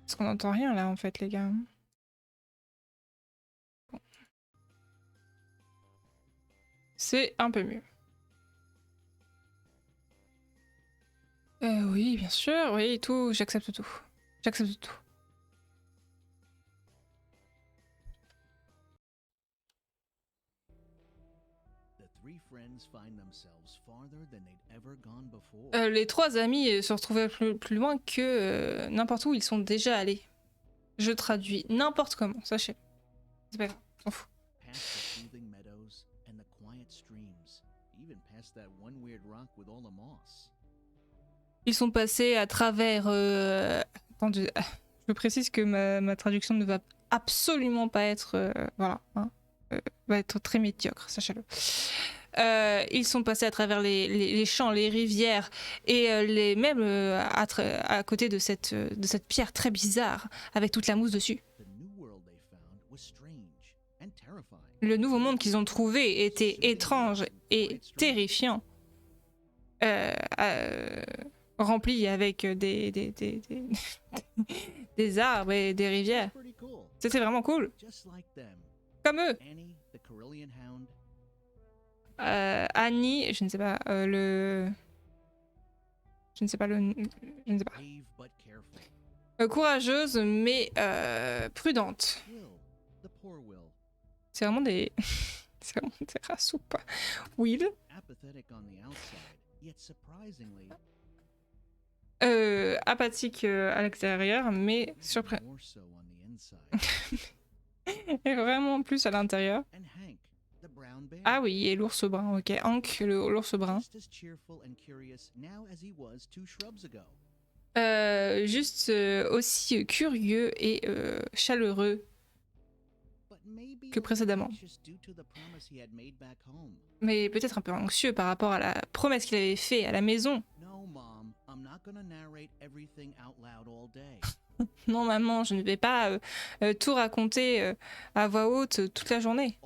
Parce qu'on n'entend rien là en fait les gars. Bon. C'est un peu mieux. Oui, bien sûr, oui, tout, j'accepte tout. J'accepte tout. Les trois amis se retrouvaient plus loin que n'importe où ils sont déjà allés. Je traduis n'importe comment, sachez. C'est pas grave, on s'en fout. Ils sont passés à travers... Attendez, je précise que ma traduction ne va absolument pas être... voilà, hein, va être très médiocre, sachez-le. Ils sont passés à travers les champs, les rivières, et même à côté de cette pierre très bizarre, avec toute la mousse dessus. Le nouveau monde qu'ils ont trouvé était étrange et terrifiant. Rempli avec des arbres et des rivières. C'était vraiment cool. Comme eux. Annie, je ne sais pas, Je ne sais pas le... Je ne sais pas. Courageuse, mais prudente. C'est vraiment des... C'est vraiment des races ou pas. Will. Apathique à l'extérieur, mais surprenant. Et vraiment plus à l'intérieur. Ah oui, et l'ours brun, ok. Hank, l'ours brun. Juste aussi curieux et chaleureux que précédemment. Mais peut-être un peu anxieux par rapport à la promesse qu'il avait faite à la maison. Non, maman, je ne vais pas tout raconter à voix haute toute la journée.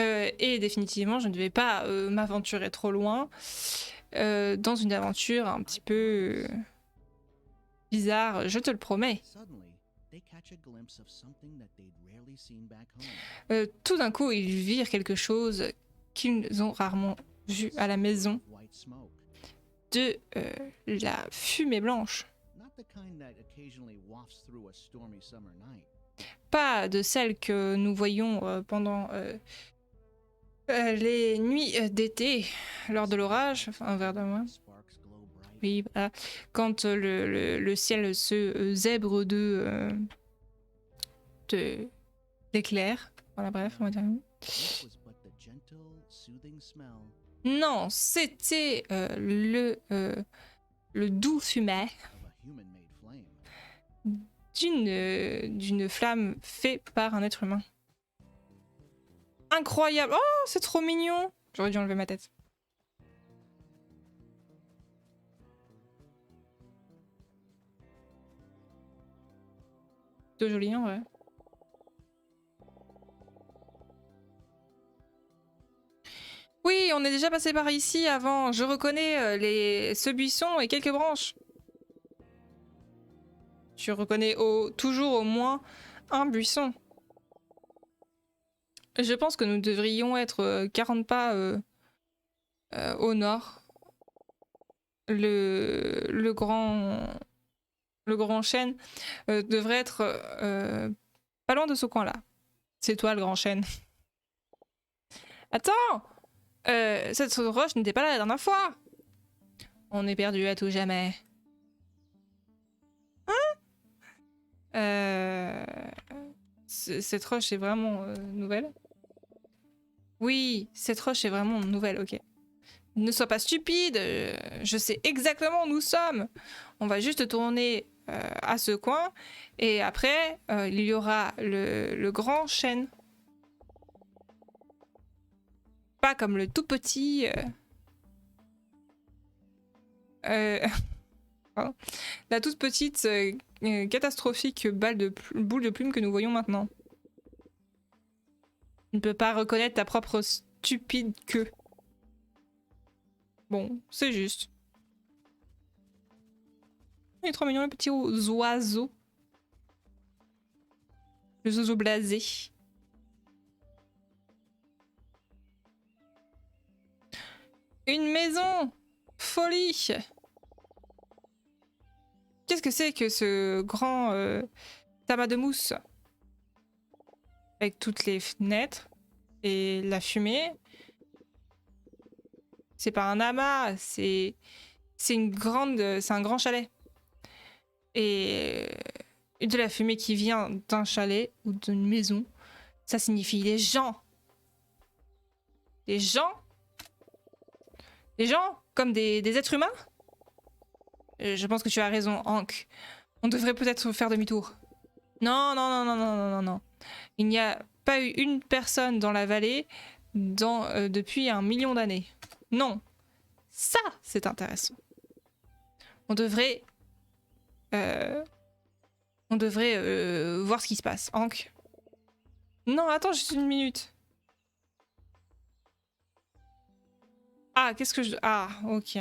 Et définitivement, je ne vais pas m'aventurer trop loin dans une aventure un petit peu bizarre, je te le promets. Tout d'un coup, ils virent quelque chose qu'ils ont rarement vu à la maison. De la fumée blanche. Pas de celle que nous voyons pendant les nuits d'été, lors de l'orage, enfin un verre de moins. Oui, voilà. Quand le ciel se zèbre d'éclairs. Voilà, bref, on va dire. Non, c'était le doux fumet d'une flamme faite par un être humain. Incroyable! Oh, c'est trop mignon! J'aurais dû enlever ma tête. C'est joli en vrai. Oui, on est déjà passé par ici avant. Je reconnais ce buisson et quelques branches. Je reconnais toujours au moins un buisson. Je pense que nous devrions être 40 pas au nord. Le grand chêne devrait être pas loin de ce coin-là. C'est toi le grand chêne. Attends! Cette roche n'était pas là la dernière fois! On est perdu à tout jamais. Hein? Cette roche est vraiment nouvelle? Oui, cette roche est vraiment nouvelle, ok. Ne sois pas stupide, je sais exactement où nous sommes. On va juste tourner à ce coin et après il y aura le grand chêne. Pas comme le tout petit... la toute petite catastrophique boule de plume que nous voyons maintenant. Tu ne peux pas reconnaître ta propre stupide queue. Bon, c'est juste. Il est trop mignon, le petit oiseau. Le zozo blasé. Une maison! Folie! Qu'est-ce que c'est que ce grand tabac de mousse? Avec toutes les fenêtres et la fumée. C'est pas un amas, c'est une grande, c'est un grand chalet. Et de la fumée qui vient d'un chalet ou d'une maison, ça signifie les gens. Les gens? Les gens comme des êtres humains? Je pense que tu as raison, Hank. On devrait peut-être faire demi-tour. Non, non, non, non, non, non, non, non. Il n'y a pas eu une personne dans la vallée depuis 1 million d'années. Non. Ça, c'est intéressant. On devrait voir ce qui se passe. Hank. Non, attends juste une minute. Ah, qu'est-ce que je... Ah, ok.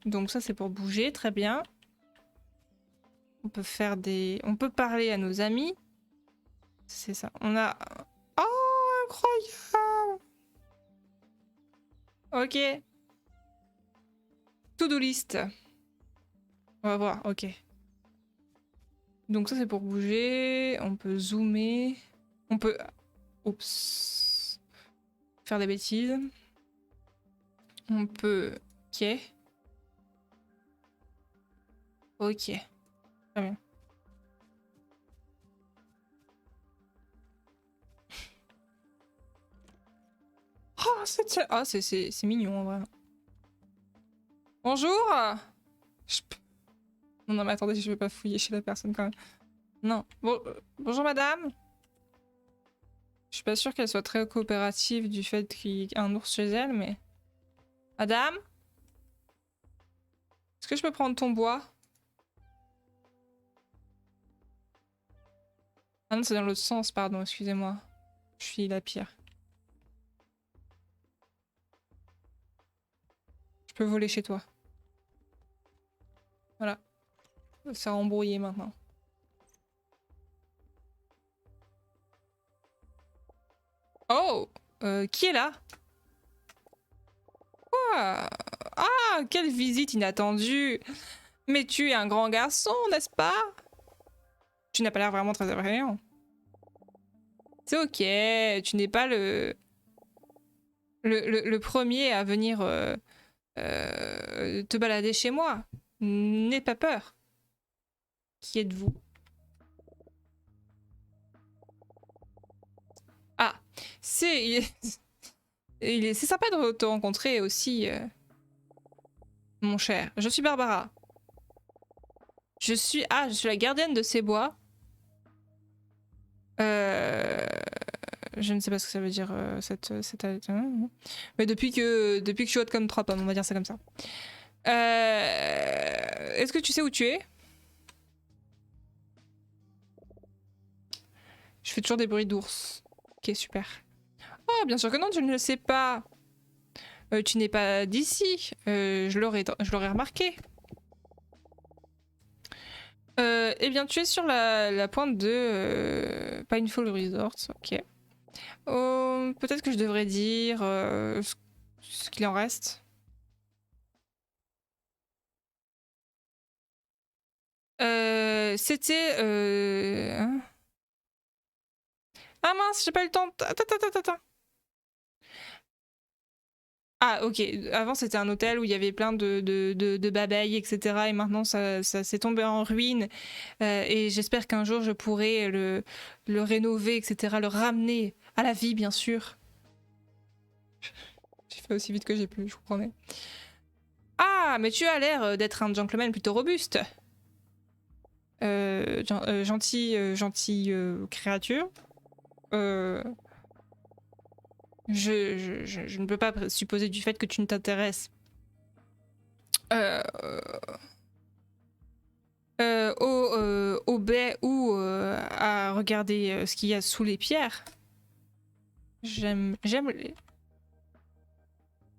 Donc ça, c'est pour bouger, très bien. On peut faire des... On peut parler à nos amis. C'est ça. On a... Oh, incroyable! Ok. To-do list. On va voir, ok. Donc ça, c'est pour bouger. On peut zoomer. On peut... Oups. Faire des bêtises. On peut... Ok. Ok. Très bien. Oh, c'est mignon en vrai. Bonjour. Non, non, mais attendez, je vais pas fouiller chez la personne quand même. Non. Bonjour madame. Je suis pas sûre qu'elle soit très coopérative du fait qu'il y ait un ours chez elle, mais... Madame? Est-ce que je peux prendre ton bois? Ah non, c'est dans l'autre sens, pardon, excusez-moi. Je suis la pire. Je peux voler chez toi. Voilà. C'est embrouillé maintenant. Oh! Qui est là? Quoi? Ah! Quelle visite inattendue! Mais tu es un grand garçon, n'est-ce pas? Tu n'as pas l'air vraiment très effrayant. C'est ok, tu n'es pas le premier à venir te balader chez moi. N'aie pas peur. Qui êtes-vous? Ah, c'est c'est sympa de te rencontrer aussi, mon cher. Je suis Barbara. Je suis la gardienne de ces bois. Je ne sais pas ce que ça veut dire mais depuis que je suis haute comme 3 pommes, on va dire ça comme ça. Est-ce que tu sais où tu es? Je fais toujours des bruits d'ours. Ok, super. Oh, bien sûr que non, tu ne le sais pas. Tu n'es pas d'ici. Je l'aurais remarqué. Eh bien, tu es sur la pointe de Pinefall Resort. Ok. Peut-être que je devrais dire ce qu'il en reste. C'était... hein. Ah mince, j'ai pas eu le temps. Attends. Ah ok, avant c'était un hôtel où il y avait plein de babeilles, etc. Et maintenant ça s'est tombé en ruine. Et j'espère qu'un jour je pourrai le rénover, etc. Le ramener à la vie, bien sûr. J'ai fait aussi vite que j'ai pu, je vous promets. Ah, mais tu as l'air d'être un gentleman plutôt robuste. Gentille créature. Je ne peux pas supposer du fait que tu ne t'intéresses au baie ou à regarder ce qu'il y a sous les pierres. J'aime les... De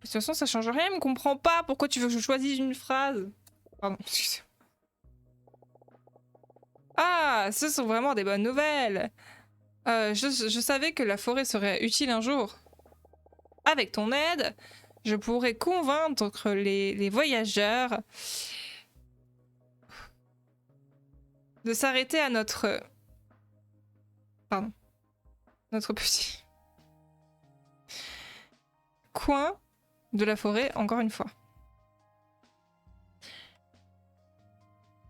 toute façon, ça change rien, elle me comprend pas. Pourquoi tu veux que je choisisse une phrase? Pardon, excusez-moi. Ah, ce sont vraiment des bonnes nouvelles. Je savais que la forêt serait utile un jour. Avec ton aide, je pourrais convaincre les voyageurs de s'arrêter à notre... Pardon. Notre petit coin de la forêt, encore une fois.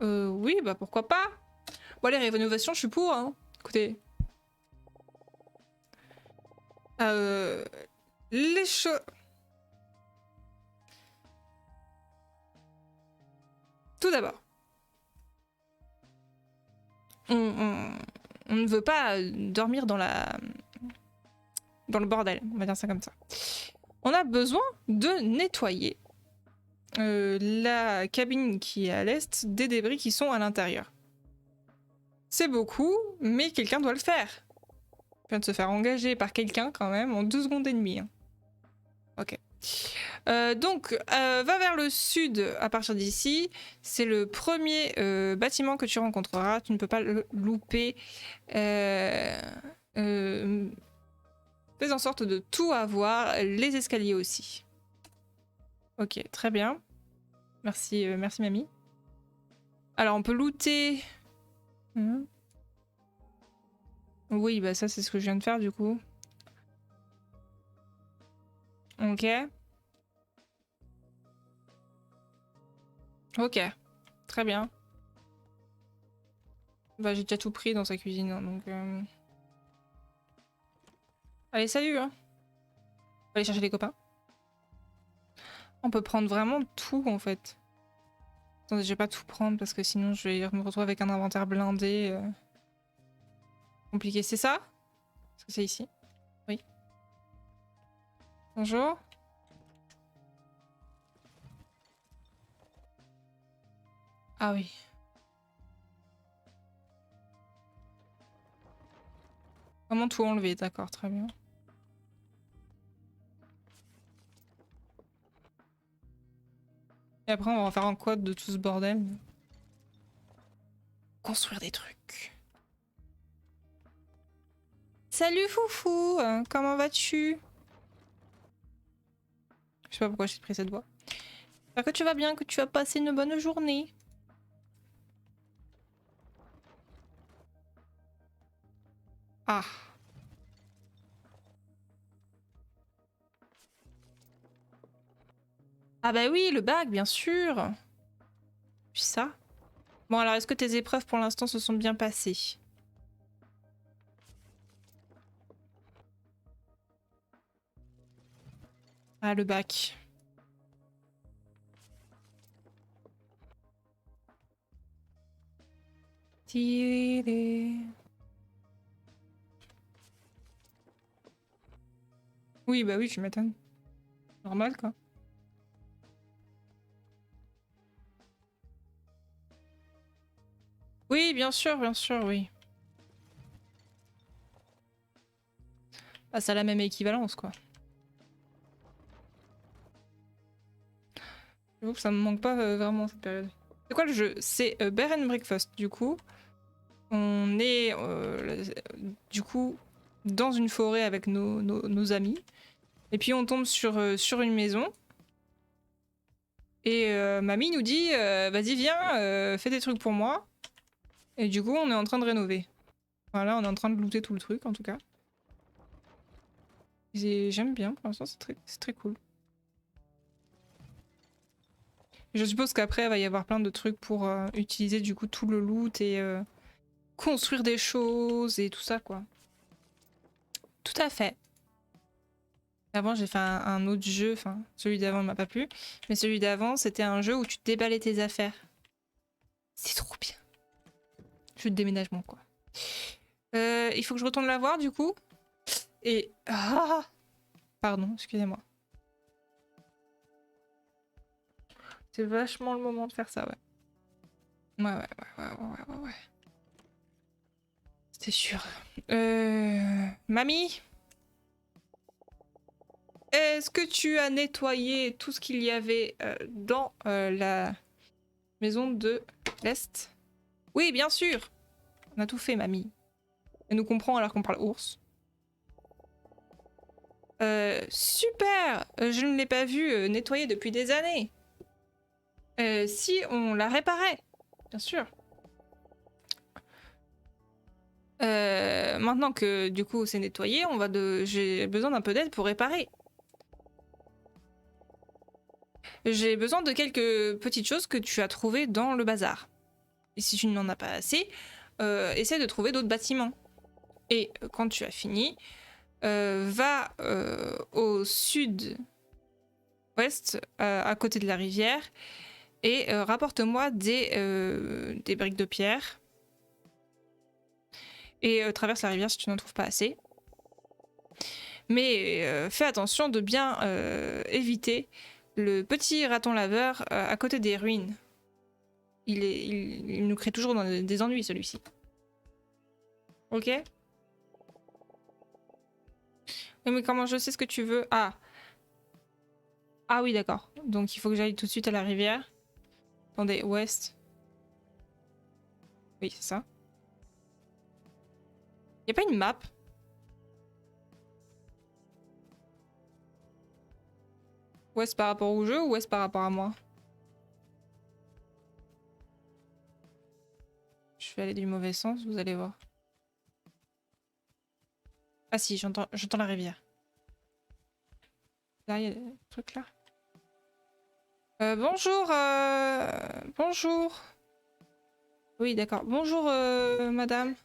Oui, bah pourquoi pas. Bon, les rénovations, je suis pour, hein. Écoutez. Les choses... Tout d'abord. On ne veut pas dormir dans le bordel, on va dire ça comme ça. On a besoin de nettoyer la cabine qui est à l'est des débris qui sont à l'intérieur. C'est beaucoup, mais quelqu'un doit le faire. On vient de se faire engager par quelqu'un quand même en 2 secondes et demie. Hein. Ok. Donc, va vers le sud à partir d'ici. C'est le premier bâtiment que tu rencontreras. Tu ne peux pas le louper. Fais en sorte de tout avoir. Les escaliers aussi. Ok, très bien. Merci, merci mamie. Alors, on peut looter... Oui, bah ça, c'est ce que je viens de faire, du coup. Ok. Ok, très bien. Bah, j'ai déjà tout pris dans sa cuisine, hein, donc... Allez, salut, hein. On va aller chercher les copains. On peut prendre vraiment tout, en fait. Attendez, je vais pas tout prendre, parce que sinon, je vais me retrouver avec un inventaire blindé. Compliqué, c'est ça? Est-ce que c'est ici? Oui. Bonjour. Ah oui. Comment tout enlever? D'accord, très bien. Et après, on va faire un quad de tout ce bordel. Construire des trucs. Salut Foufou, comment vas-tu? Je sais pas pourquoi j'ai pris cette voix. J'espère que tu vas bien, que tu as passé une bonne journée. Ah. Ah bah oui, le bac, bien sûr. Puis ça. Bon alors, est-ce que tes épreuves pour l'instant se sont bien passées? Ah, le bac. Oui, bah oui, tu m'étonnes. Normal, quoi. Oui, bien sûr, oui. Ah, ça a la même équivalence, quoi. J'avoue que ça me manque pas vraiment cette période. C'est quoi le jeu? C'est Bear and Breakfast, du coup. On est, du coup, dans une forêt avec nos amis. Et puis on tombe sur une maison. Et mamie nous dit vas-y, viens, fais des trucs pour moi. Et du coup, on est en train de rénover. Voilà, on est en train de looter tout le truc, en tout cas. J'aime bien, pour l'instant, c'est très cool. Et je suppose qu'après, il va y avoir plein de trucs pour utiliser du coup tout le loot et construire des choses et tout ça, quoi. Tout à fait. Avant, j'ai fait un autre jeu, enfin, celui d'avant ne m'a pas plu, mais celui d'avant, c'était un jeu où tu déballais tes affaires. C'est trop bien. Jeu de déménagement, quoi. Il faut que je retourne la voir, du coup. Et... Ah, pardon, excusez-moi. C'est vachement le moment de faire ça, ouais. Ouais. C'était sûr. Mamie? Est-ce que tu as nettoyé tout ce qu'il y avait dans la maison de l'Est? Oui, bien sûr. On a tout fait, mamie. Elle nous comprend alors qu'on parle ours. Super! Je ne l'ai pas vu nettoyer depuis des années. Si on la réparait, bien sûr. Maintenant que du coup c'est nettoyé, j'ai besoin d'un peu d'aide pour réparer. J'ai besoin de quelques petites choses que tu as trouvées dans le bazar. Et si tu n'en as pas assez, essaie de trouver d'autres bâtiments. Et quand tu as fini, va au sud-ouest, à côté de la rivière, et rapporte-moi des briques de pierre. Et traverse la rivière si tu n'en trouves pas assez. Mais fais attention de bien éviter le petit raton laveur à côté des ruines. Il nous crée toujours des ennuis, celui-ci. Ok? Oui, mais comment je sais ce que tu veux? Ah. Ah oui, d'accord. Donc il faut que j'aille tout de suite à la rivière. Attendez, ouest. Oui, c'est ça. Y a pas une map? Ouest par rapport au jeu ou ouest par rapport à moi? Je vais aller du mauvais sens, vous allez voir. Ah si, j'entends la rivière. Là, il y a des trucs là. Bonjour, bonjour. Oui, d'accord. Bonjour, madame.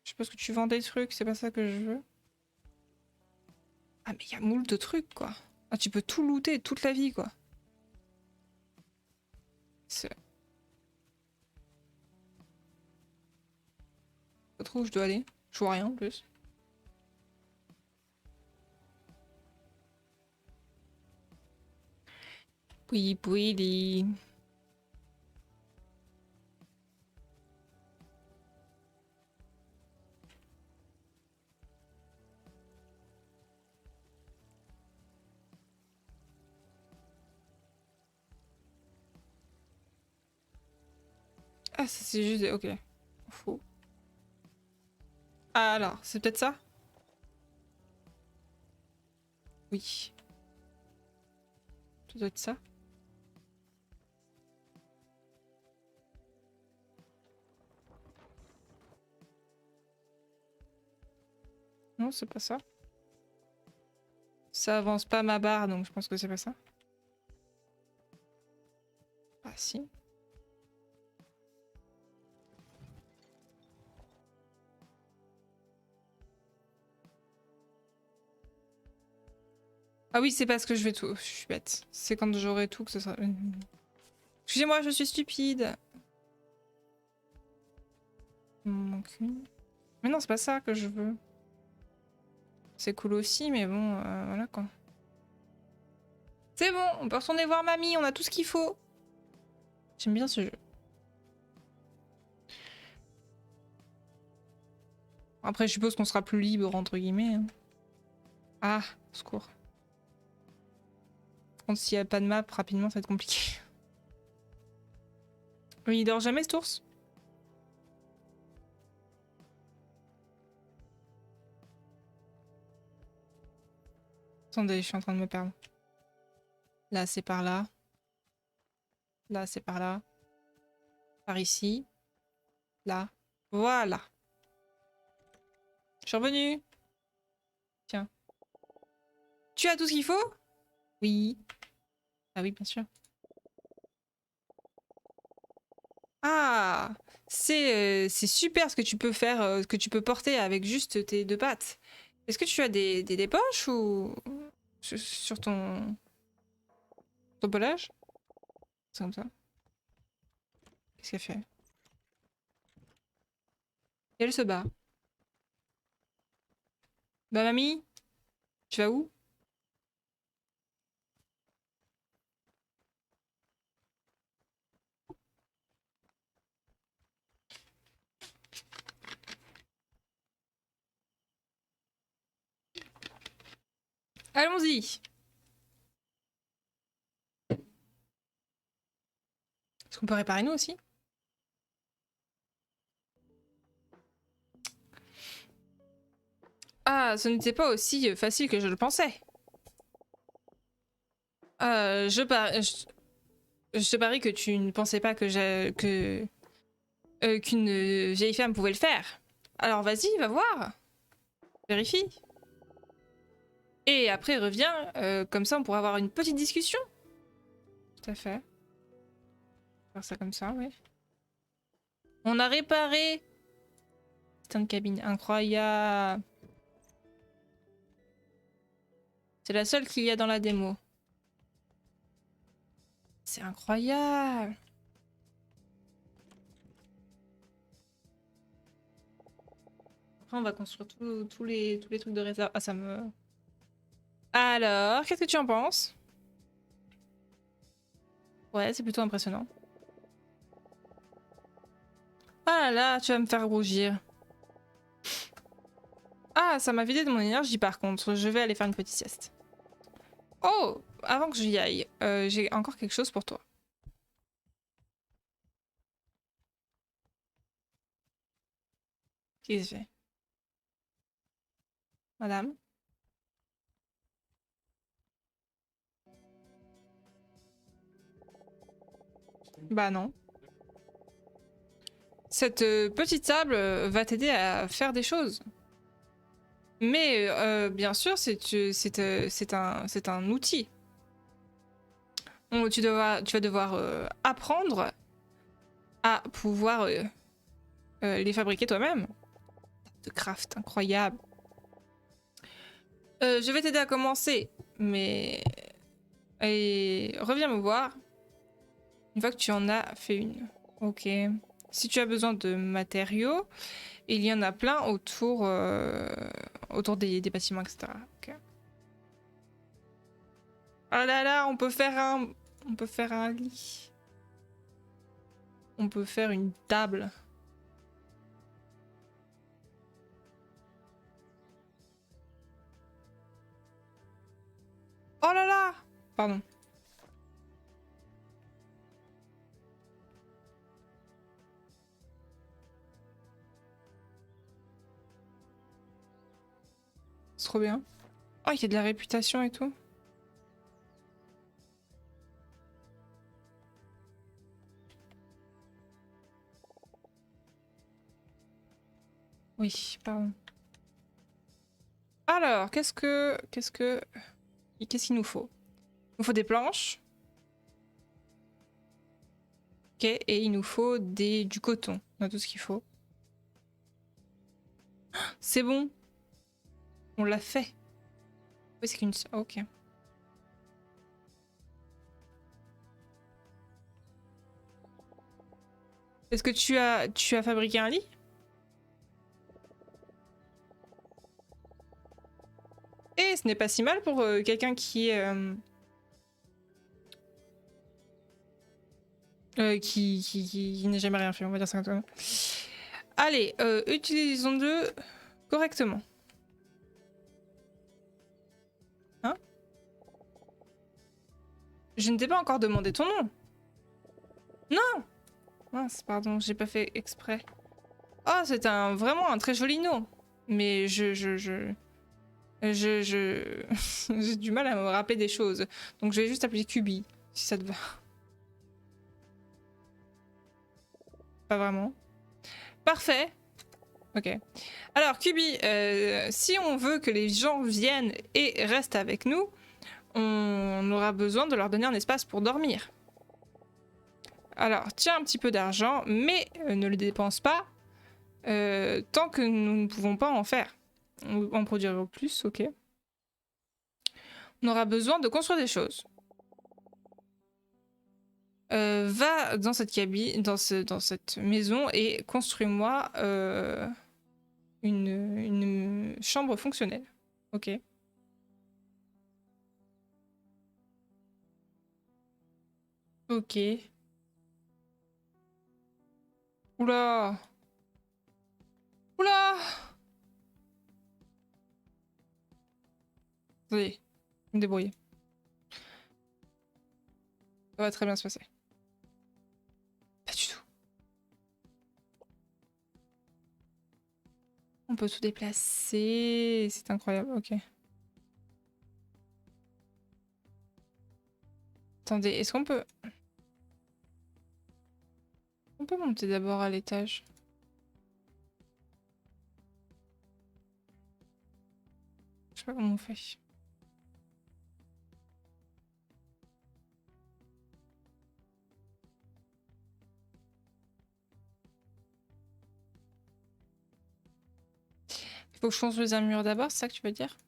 Je suppose que tu vends des trucs, c'est pas ça que je veux. Ah, mais il y a moult de trucs, quoi. Ah, tu peux tout looter toute la vie, quoi. Pas trop où je dois aller. Je vois rien en plus. Oui, oui, ah, c'est juste... Ok. Faux. Ah, alors, c'est peut-être ça? Oui. Ça doit être ça. Non, c'est pas ça. Ça avance pas ma barre, donc je pense que c'est pas ça. Ah, si. Ah oui, c'est parce que je vais tout... Je suis bête. C'est quand j'aurai tout que ce sera... Excusez-moi, je suis stupide. Il m'en manque une. Mais non, c'est pas ça que je veux. C'est cool aussi, mais bon, voilà quoi. C'est bon, on peut retourner voir mamie, on a tout ce qu'il faut. J'aime bien ce jeu. Après, je suppose qu'on sera plus libre, entre guillemets. Hein. Ah, au secours. Par contre, s'il n'y a pas de map, rapidement, ça va être compliqué. Oui, il dort jamais, cet ours? Attendez, je suis en train de me perdre. Là, c'est par là. Là, c'est par là. Par ici. Là. Voilà. Je suis revenue. Tiens. Tu as tout ce qu'il faut? Oui. Ah oui, bien sûr. Ah, c'est super ce que tu peux faire, ce que tu peux porter avec juste tes deux pattes. Est-ce que tu as des poches ou sur ton pelage? C'est comme ça. Qu'est-ce qu'elle fait? Et elle se bat. Bah mamie, tu vas où? Allons-y. Est-ce qu'on peut réparer nous aussi? Ah, ce n'était pas aussi facile que je le pensais. Je te parie que tu ne pensais pas qu'une vieille femme pouvait le faire. Alors vas-y, va voir. Vérifie. Et après reviens, comme ça on pourra avoir une petite discussion. Tout à fait. Faire ça comme ça, oui. On a réparé. C'est une cabine incroyable. C'est la seule qu'il y a dans la démo. C'est incroyable. Après on va construire tous les trucs de réserve. Ah ça me... Alors, qu'est-ce que tu en penses? Ouais, c'est plutôt impressionnant. Ah là, tu vas me faire rougir. Ah, ça m'a vidé de mon énergie par contre. Je vais aller faire une petite sieste. Oh, avant que j'y aille, j'ai encore quelque chose pour toi. Qu'est-ce que c'est? Madame? Bah non. Cette petite table va t'aider à faire des choses. Mais bien sûr, c'est un outil. Tu vas devoir apprendre à pouvoir les fabriquer toi-même. De craft incroyable. Je vais t'aider à commencer, mais... Et reviens me voir une fois que tu en as fait une. Ok. Si tu as besoin de matériaux, il y en a plein autour des bâtiments, etc. Ok. Ah là là, on peut faire un lit. On peut faire une table. Oh là là! Pardon. C'est trop bien. Oh, il y a de la réputation et tout. Oui, pardon. Alors, qu'est-ce qu'il nous faut? Il nous faut des planches. Ok, et il nous faut du coton. On a tout ce qu'il faut. C'est bon. On l'a fait. Oui, c'est qu'une... Ok. Est-ce que tu as fabriqué un lit? Et ce n'est pas si mal pour quelqu'un qui n'a jamais rien fait, on va dire ça comme ça. Allez, utilisons-le correctement. Hein? Je ne t'ai pas encore demandé ton nom. Non! Mince, pardon, j'ai pas fait exprès. Oh, c'est vraiment un très joli nom. Mais j'ai du mal à me rappeler des choses. Donc je vais juste appeler Kubi, si ça te va. Pas vraiment. Parfait. Ok. Alors, Kubi, si on veut que les gens viennent et restent avec nous, on aura besoin de leur donner un espace pour dormir. Alors, tiens un petit peu d'argent, mais ne le dépense pas tant que nous ne pouvons pas en faire. En produire au plus, ok. On aura besoin de construire des choses. Va dans cette cabine, dans cette maison et construis-moi une chambre fonctionnelle. Ok. Ok. Oula! Oula! Attendez, je vais me débrouiller. Ça va très bien se passer. Pas du tout. On peut tout déplacer. C'est incroyable, ok. Attendez, est-ce qu'on peut... On peut monter d'abord à l'étage. Je sais pas comment on fait. Il faut que je construise un mur d'abord, c'est ça que tu veux dire?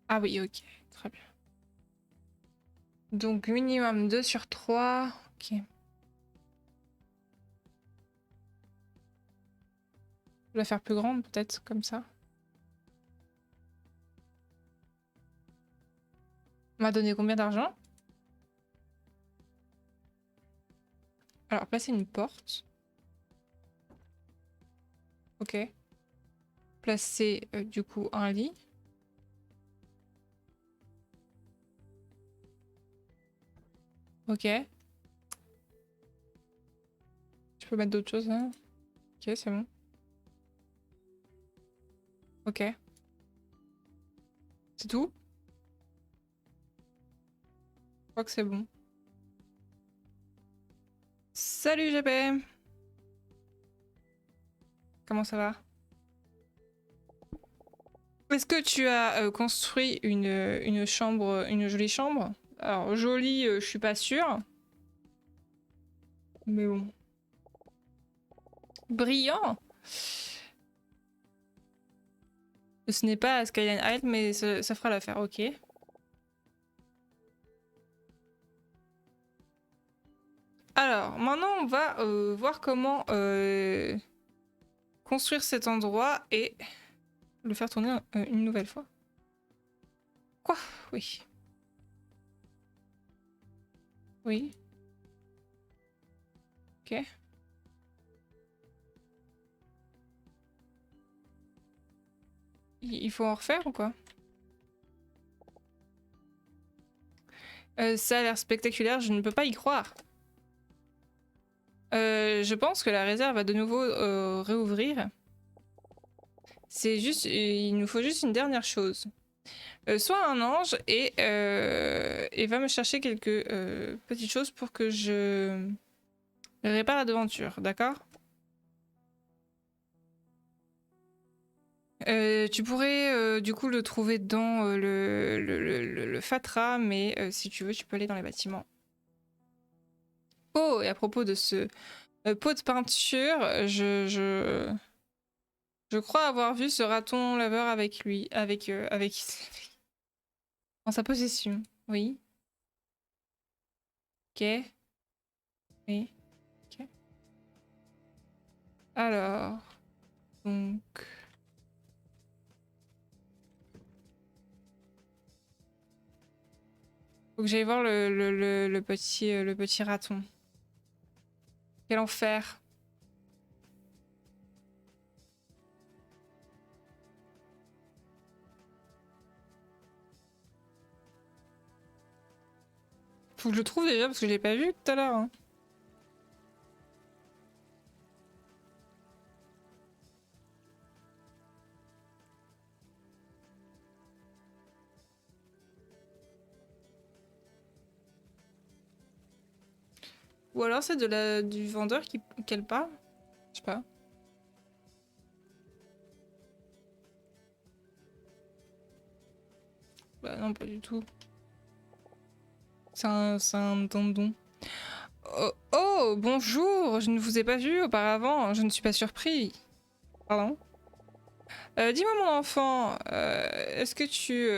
Ah oui, ok, très bien. Donc minimum 2 sur 3. Ok. Je vais la faire plus grande peut-être, comme ça. On m'a donné combien d'argent? Alors, placer une porte. Ok. Placer du coup un lit. Ok. Tu peux mettre d'autres choses là? Ok, c'est bon. Ok. C'est tout? Je crois que c'est bon. Salut GP! Comment ça va? Est-ce que tu as construit une chambre, une jolie chambre? Alors, jolie, je suis pas sûre. Mais bon. Brillant! Ce n'est pas Skyline Heights, mais ça fera l'affaire, ok. Alors, maintenant, on va voir comment construire cet endroit et le faire tourner une nouvelle fois. Quoi? Oui. Oui. Ok. Il faut en refaire ou quoi? Ça a l'air spectaculaire, je ne peux pas y croire. Je pense que la réserve va de nouveau réouvrir. C'est juste, il nous faut juste une dernière chose. Soit un ange et va me chercher quelques petites choses pour que je répare la devanture, d'accord? Tu pourrais du coup le trouver dans le Fatra, mais si tu veux, tu peux aller dans les bâtiments. Oh, et à propos de ce pot de peinture, je crois avoir vu ce raton laveur avec lui, avec en sa possession. Oui. Ok. Oui. Ok. Alors, donc, faut que j'aille voir le petit raton. Quel enfer. Faut que je le trouve déjà parce que je l'ai pas vu tout à l'heure, hein. Ou alors c'est du vendeur qu'elle parle. Je sais pas. Bah non, pas du tout. C'est un dindon. Oh, oh, bonjour, je ne vous ai pas vu auparavant, je ne suis pas surpris. Pardon. Dis-moi mon enfant, est-ce que tu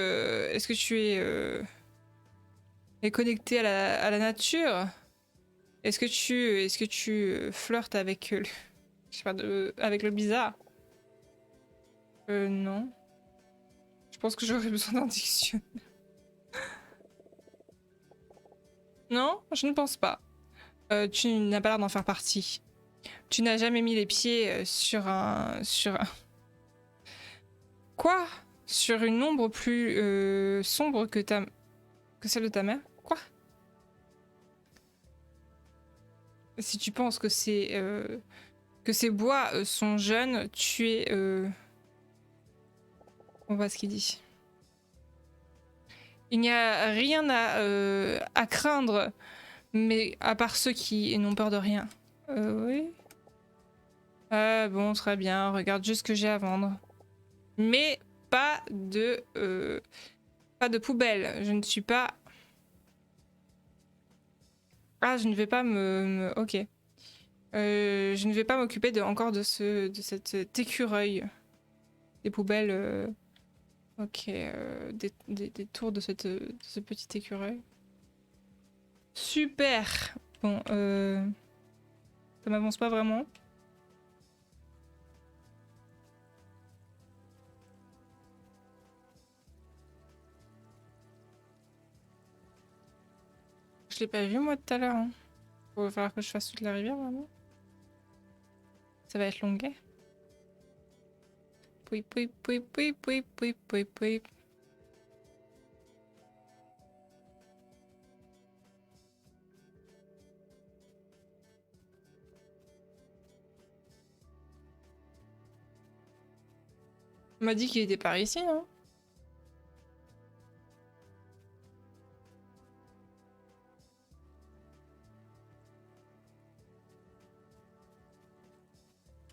es connecté à la nature? Est-ce que tu flirtes avec, je sais pas, avec le bizarre? Non. Je pense que j'aurais besoin d'un dictionnaire. Non, je ne pense pas. Tu n'as pas l'air d'en faire partie. Tu n'as jamais mis les pieds sur un... Quoi? Sur une ombre plus sombre que celle de ta mère? Quoi? Si tu penses que ces bois sont jeunes, tu es... On voit ce qu'il dit. Il n'y a rien à craindre, mais à part ceux qui n'ont peur de rien. Oui. Bon, très bien. Regarde juste ce que j'ai à vendre. Mais pas de poubelle. Je ne suis pas... Ah, je ne vais pas Ok. Je ne vais pas m'occuper encore de cet écureuil. Des poubelles... Ok, des tours de ce petit écureuil. Super! Bon, ça m'avance pas vraiment. Je l'ai pas vu moi tout à l'heure. Hein. Il va falloir que je fasse toute la rivière vraiment. Ça va être longuet. Pouip, pouip, pouip, pouip, pouip, pouip, pouip, pouip. On m'a dit qu'il était par ici, non?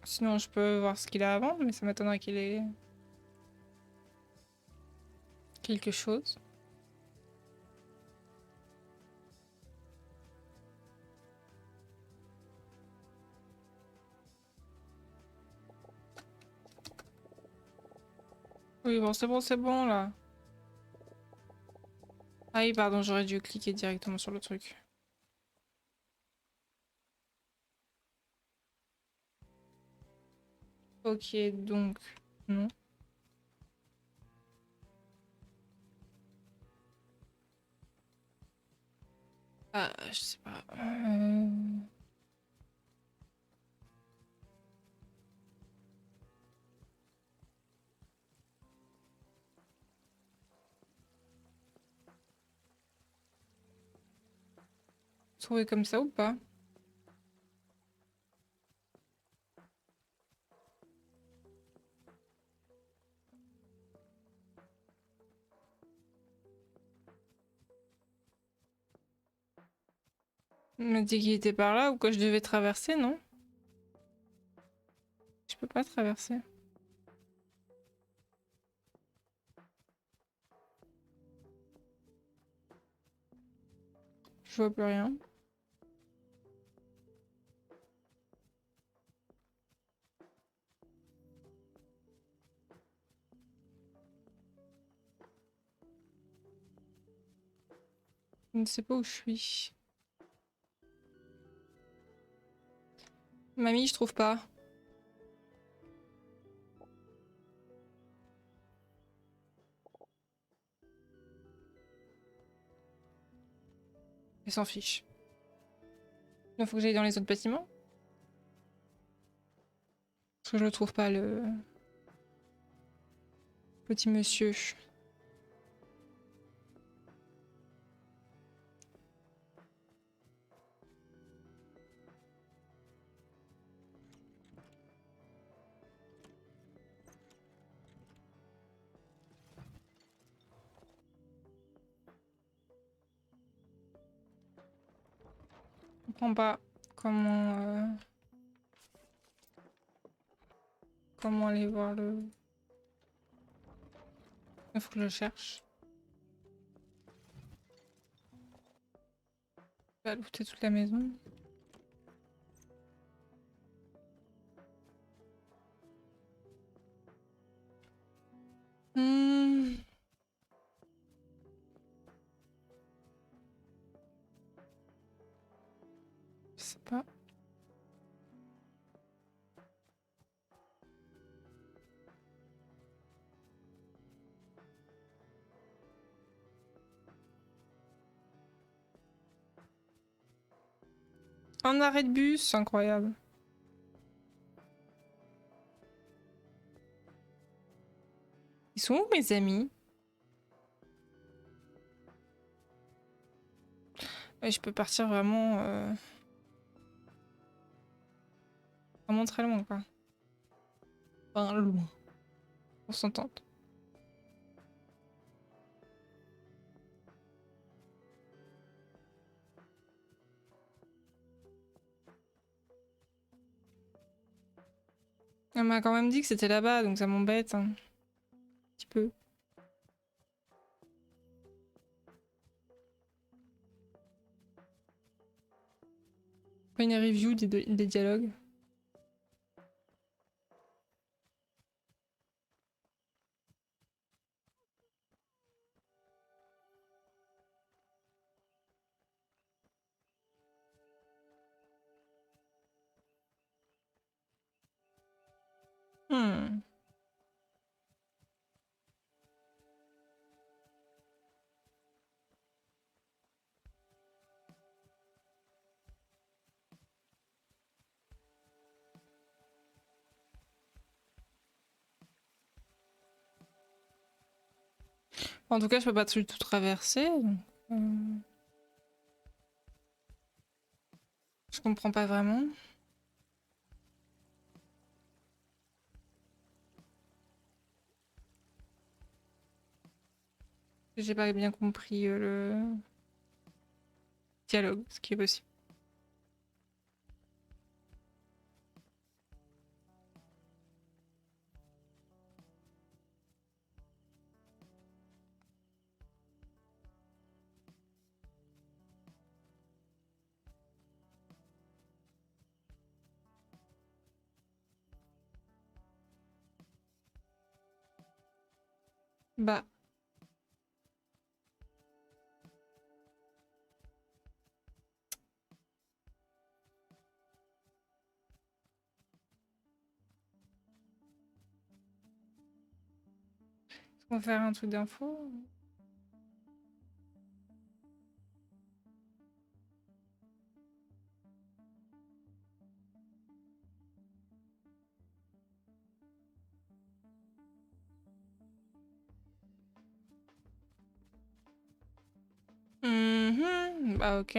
Sinon, je peux voir ce qu'il a à vendre, mais ça m'étonnerait qu'il ait quelque chose. Oui, bon, c'est bon, là. Ah oui, pardon, j'aurais dû cliquer directement sur le truc. Ok, donc, non. Ah, je sais pas. Trouver comme ça ou pas? On m'a dit qu'il était par là ou que je devais traverser, non? Je peux pas traverser. Je vois plus rien. Je ne sais pas où je suis. Mamie, je trouve pas. Elle s'en fiche. Il faut que j'aille dans les autres bâtiments. Parce que je ne trouve pas le petit monsieur. Je comprends pas comment aller voir le... Il faut que je le cherche. Je vais looter toute la maison. Hmm. Je sais pas. Un arrêt de bus, incroyable. Ils sont où mes amis? Ouais, je peux partir vraiment... Vraiment très loin, quoi. Enfin, loin. On s'entend. Elle m'a quand même dit que c'était là-bas, donc ça m'embête, hein. Un petit peu. Pas une review des dialogues. Hmm. En tout cas, je peux pas du tout traverser. Donc, je comprends pas vraiment. J'ai pas bien compris le dialogue, ce qui est possible. Bah. Est-ce qu'on va faire un truc d'info? Mhm, bah ok.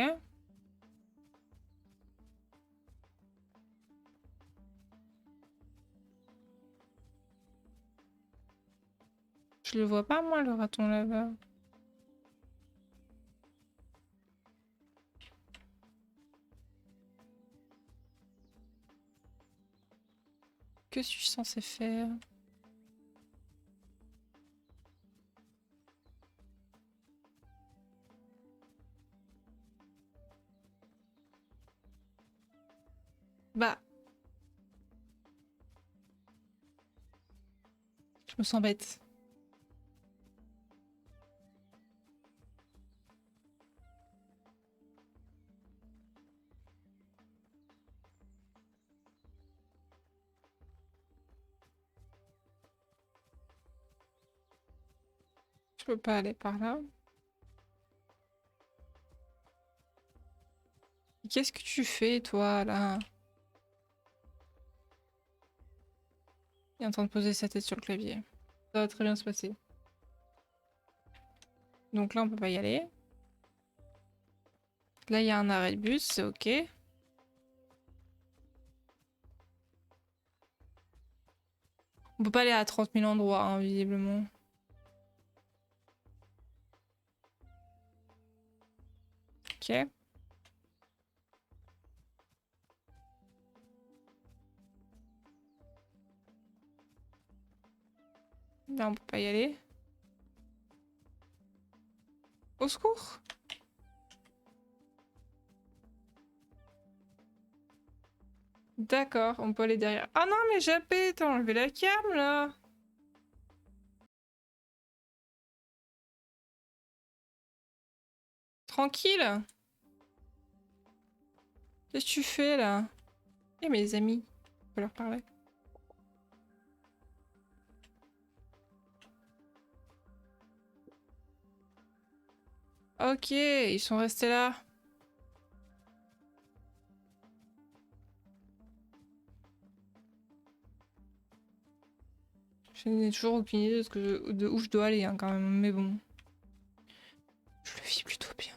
Je le vois pas moi, le raton laveur. Que suis-je censé faire? Bah. Je me sens bête. Je peux pas aller par là. Qu'est-ce que tu fais, toi, là? Il est en train de poser sa tête sur le clavier. Ça va très bien se passer. Donc là, on peut pas y aller. Là, il y a un arrêt de bus, c'est ok. On peut pas aller à 30 000 endroits, hein, visiblement. Ok. Là, on peut pas y aller. Au secours! D'accord, on peut aller derrière. Ah non, mais Jappé, t'as enlevé la cam, là! Tranquille! Qu'est-ce que tu fais, là? Eh, mes amis, on peut leur parler. Ok, ils sont restés là. Je n'ai toujours aucune idée de, de où je dois aller, hein, quand même, mais bon. Je le vis plutôt bien.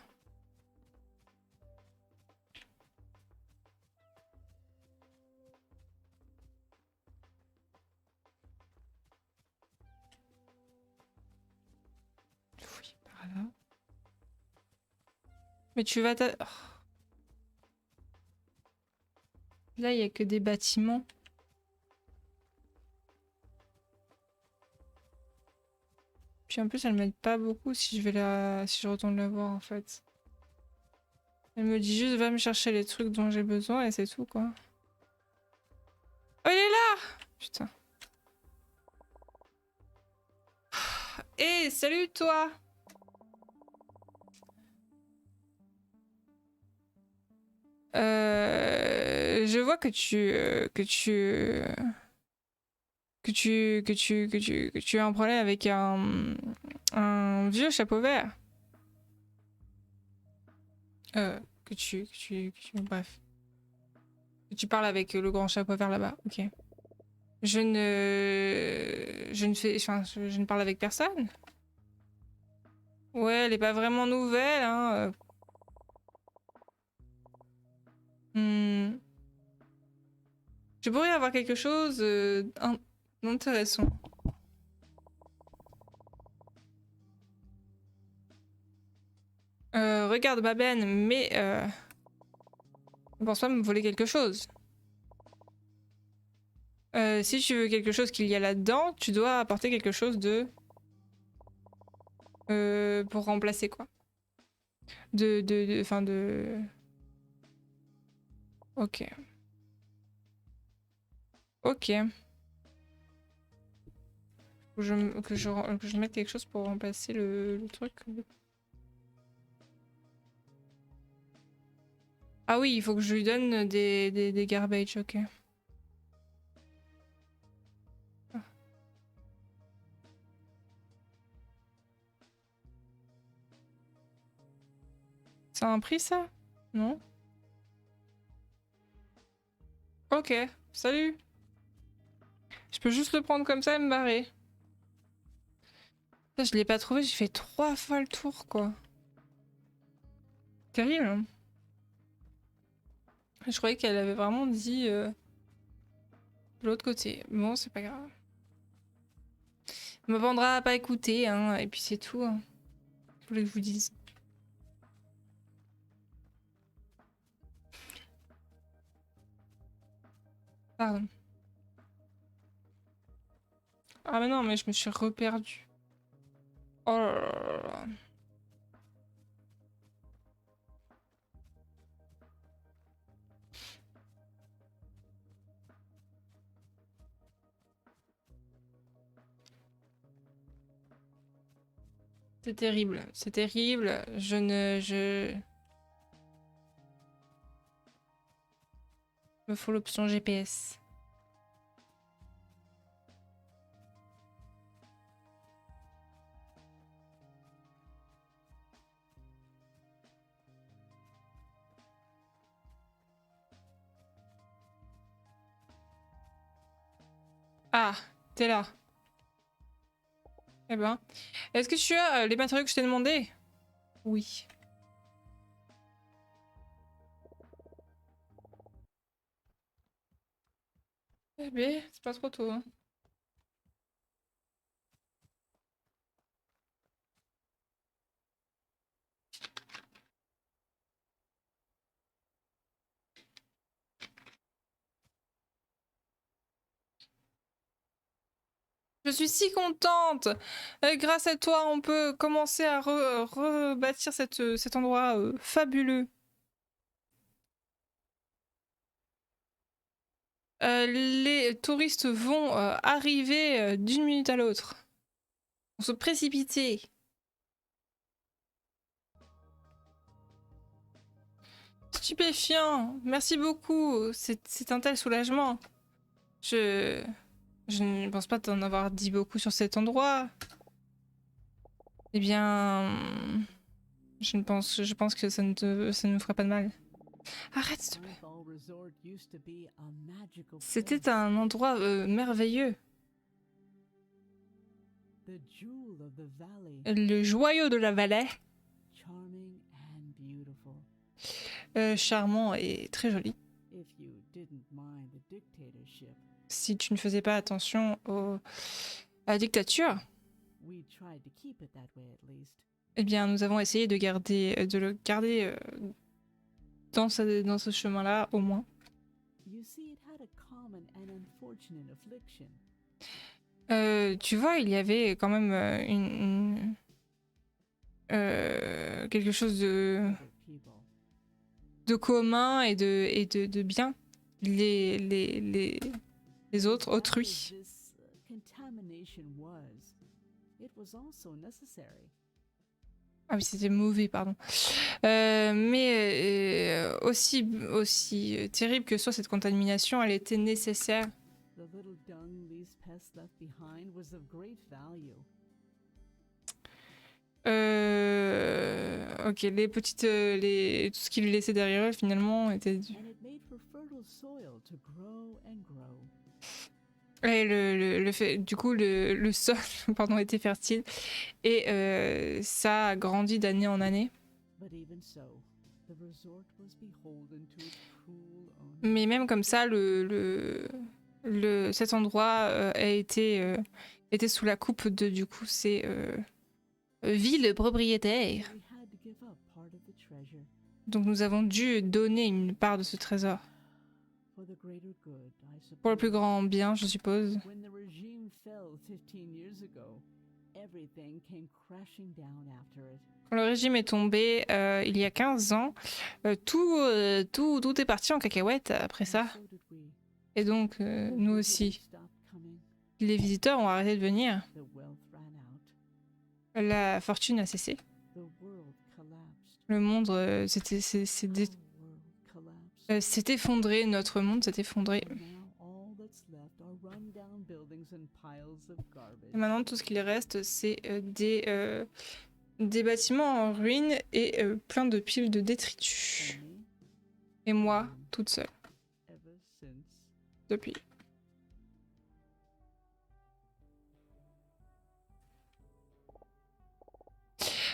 Mais tu vas oh. Là, il y a que des bâtiments. Puis en plus, elle m'aide pas beaucoup si je vais si je retourne la voir en fait. Elle me dit juste va me chercher les trucs dont j'ai besoin et c'est tout quoi. Oh, il est là! Putain. Hé, salut toi! Je vois que tu as un problème avec un vieux chapeau vert. Bref. Que tu parles avec le grand chapeau vert là-bas, ok. Je ne parle avec personne. Ouais, elle est pas vraiment nouvelle, hein. Je pourrais avoir quelque chose d'intéressant. Regarde ma benne, mais ne pense pas me voler quelque chose. Si tu veux quelque chose qu'il y a là-dedans, tu dois apporter quelque chose de... pour remplacer quoi. Enfin de... Ok. Ok. Que je mette quelque chose pour remplacer le truc. Ah oui, il faut que je lui donne des garbage, ok. Ça a un prix ça? Non? Ok, salut. Je peux juste le prendre comme ça et me barrer. Ça, je l'ai pas trouvé, j'ai fait 3 fois le tour quoi. Terrible. Hein. Je croyais qu'elle avait vraiment dit de l'autre côté. Bon, c'est pas grave. Elle m'apprendra à pas écouter, hein, et puis c'est tout. Hein. Je voulais que je vous dise. Pardon. Ah mais non, mais je me suis reperdue. Oh là là là. C'est terrible, c'est terrible. Je me faut l'option GPS. Ah, t'es là. Eh ben, est-ce que tu as les matériaux que je t'ai demandé? Oui. Eh ben, c'est pas trop tôt. Hein. Je suis si contente. Grâce à toi, on peut commencer à rebâtir cet endroit fabuleux. Les touristes vont arriver d'une minute à l'autre. On se précipiter. Stupéfiant. Merci beaucoup. C'est un tel soulagement. Je... Je ne pense pas t'en avoir dit beaucoup sur cet endroit. Eh bien... Je pense que ça ne nous ferait pas de mal. Arrête, s'il te plaît. C'était un endroit merveilleux. Le joyau de la vallée. Charmant et très joli. Si tu ne faisais pas attention à la dictature. eh bien, nous avons essayé de le garder dans ce chemin-là, au moins. You see, it had a common and unfortunate affliction. Tu vois, il y avait quand même quelque chose Other people. de commun et de bien. Les autres, As bad as autrui. this contamination was, it was also necessary. Ah oui, c'était mauvais, pardon. Mais aussi terrible que soit cette contamination, elle était nécessaire. The little dung these pests left behind was of great value. Ok, les petites, tout ce qu'il lui laissait derrière elle, finalement, était And it made for fertile soil to grow and grow. Et le fait, du coup, le sol, pardon, était fertile et ça a grandi d'année en année. But even so, the resort was beholden to its cruel owner. Mais même comme ça, cet endroit était sous la coupe de, du coup, ces villes propriétaires. We had to give up part of the treasure Donc nous avons dû donner une part de ce trésor. for the greater good, I suppose. Pour le plus grand bien, je suppose. When the regime fell 15 years ago, everything came crashing down after it. Quand le régime est tombé il y a 15 ans, tout est parti en cacahuète après ça. And so did we. Et donc, The nous visitors aussi. stopped coming. Les visiteurs ont arrêté de venir. The wealth ran out. La fortune a cessé. The world collapsed. Le monde Our world collapsed. s'est effondré. Notre monde s'est effondré. And now all that's left are run-down buildings and piles of garbage. Et maintenant, tout ce qu'il reste, c'est des bâtiments en ruine et plein de piles de détritus. And me, Et moi, toute seule, ever since. depuis.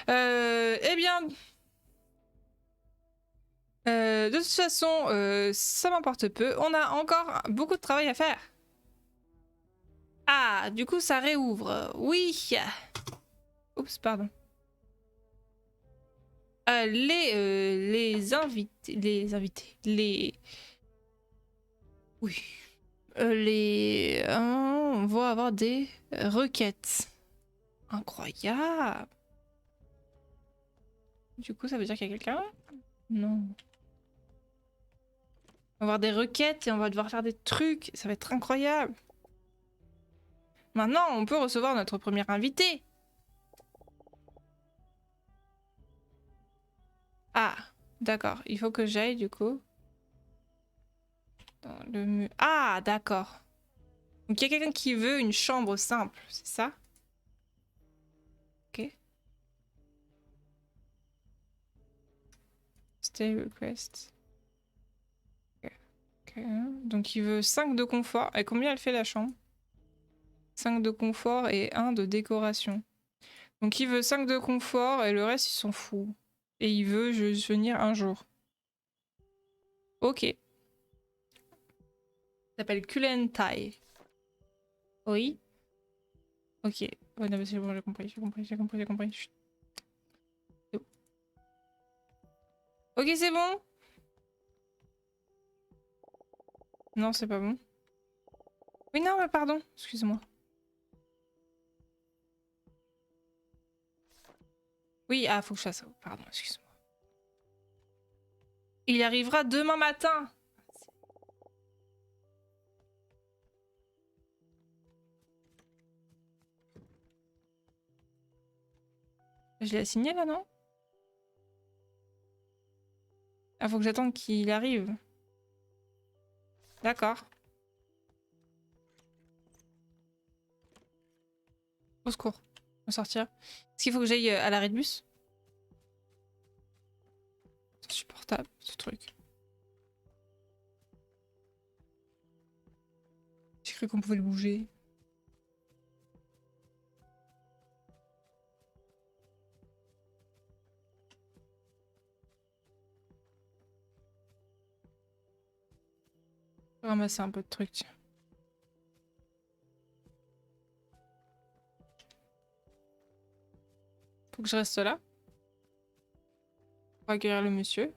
Eh bien, de toute façon, ça m'importe peu. On a encore beaucoup de travail à faire. Ah, du coup, ça réouvre. Oui. Oups, pardon. Les invités. Oui. On va avoir des requêtes. Incroyable. Du coup, ça veut dire qu'il y a quelqu'un? Non. On va avoir des requêtes et on va devoir faire des trucs. Ça va être incroyable. Maintenant, on peut recevoir notre premier invité. Ah, d'accord. Il faut que j'aille, du coup. Dans le mur. Ah, d'accord. Donc, il y a quelqu'un qui veut une chambre simple, c'est ça? Ok. Stay request. Ok. Donc, il veut 5 de confort. Et combien elle fait la chambre? 5 de confort et 1 de décoration. Donc, il veut 5 de confort et le reste, il s'en fout. Et il veut juste venir un jour. Ok. Il s'appelle Kulentai. Oui. Ok. Ouais, non, mais c'est bon, j'ai compris. Chut. C'est bon. Ok, c'est bon. Non, c'est pas bon. Oui, non, mais pardon. Excuse-moi. Oui, ah, faut que je fasse ça. Pardon, excuse-moi. Il arrivera demain matin. Je l'ai assigné là, non? Ah, faut que j'attende qu'il arrive. D'accord. Au secours. On va sortir. Est-ce qu'il faut que j'aille à l'arrêt de bus? C'est insupportable, ce truc. J'ai cru qu'on pouvait le bouger. Je vais ramasser un peu de trucs, tiens. Faut que je reste là. Pour accueillir le monsieur.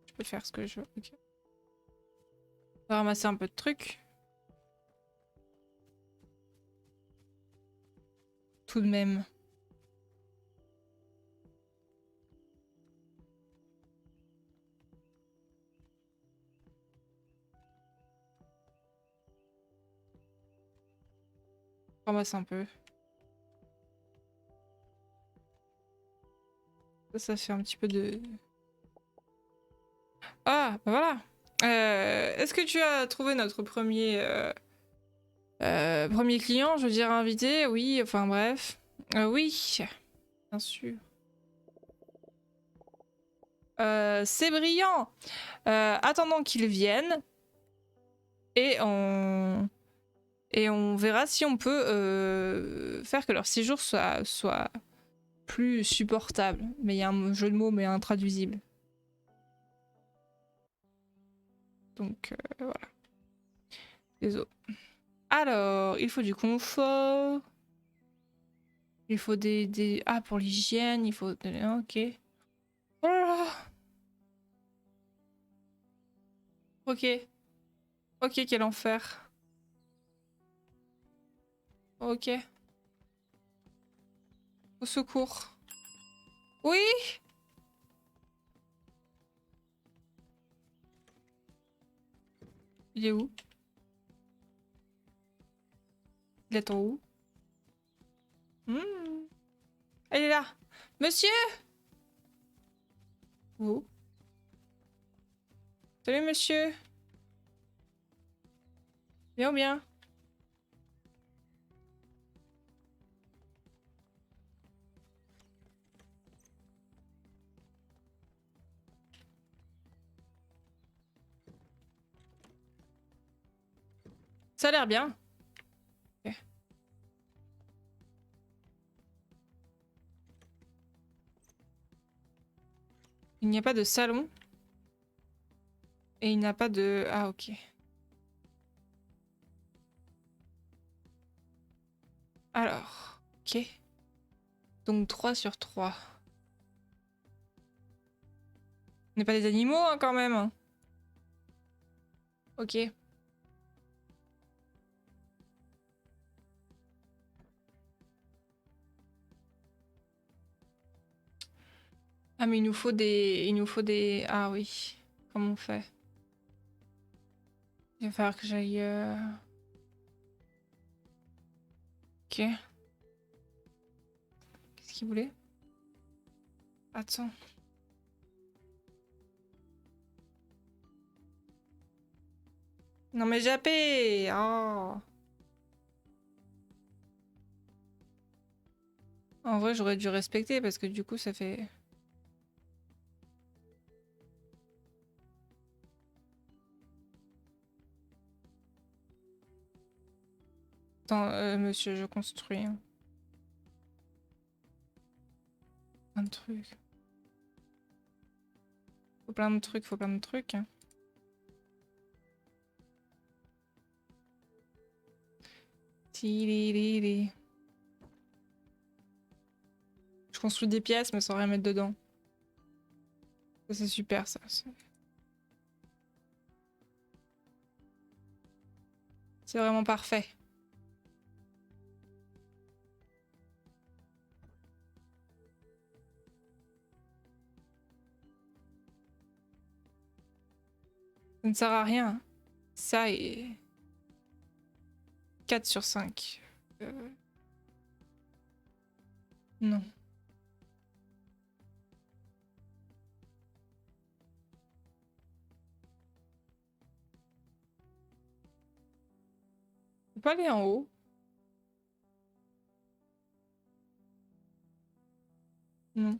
Je peux faire ce que je veux. Ok. On va ramasser un peu de trucs. Tout de même. On ramasse un peu. Ça fait un petit peu de... Ah, bah voilà. Est-ce que tu as trouvé notre premier client, je veux dire invité? Oui, enfin bref. Oui, bien sûr. C'est brillant. Attendons qu'ils viennent et on verra si on peut faire que leur séjour soit plus supportable. Mais il y a un jeu de mots mais intraduisible. Donc voilà. Désolé. Alors, il faut du confort. Il faut des... Ah, pour l'hygiène, il faut... Ok. Oh là là. Ok. Ok, quel enfer. Ok. Au secours. Oui. Il est où? Il est en où? Hmm. Elle est là. Monsieur! Où? Salut, monsieur. Bien ou bien? Ça a l'air bien. Ok. Il n'y a pas de salon. Et il n'a pas de... Ah, ok. Alors, ok. Donc 3 sur 3. On n'est pas des animaux, hein, quand même. Hein. Ok. Ah, mais il nous faut des... Il nous faut des... Ah oui. Comment on fait? Il va falloir que j'aille... Ok. Qu'est-ce qu'il voulait? Attends. Non mais jappé! Oh. En vrai, j'aurais dû respecter parce que du coup, ça fait... Attends, monsieur, je construis. Hein. Plein de trucs. Faut plein de trucs, faut plein de trucs. Hein. Tililili. Je construis des pièces, mais sans rien mettre dedans. Ça, c'est super, ça. C'est vraiment parfait. Ça ne sert à rien. Ça est 4 sur 5. Non. Faut pas aller en haut. Non.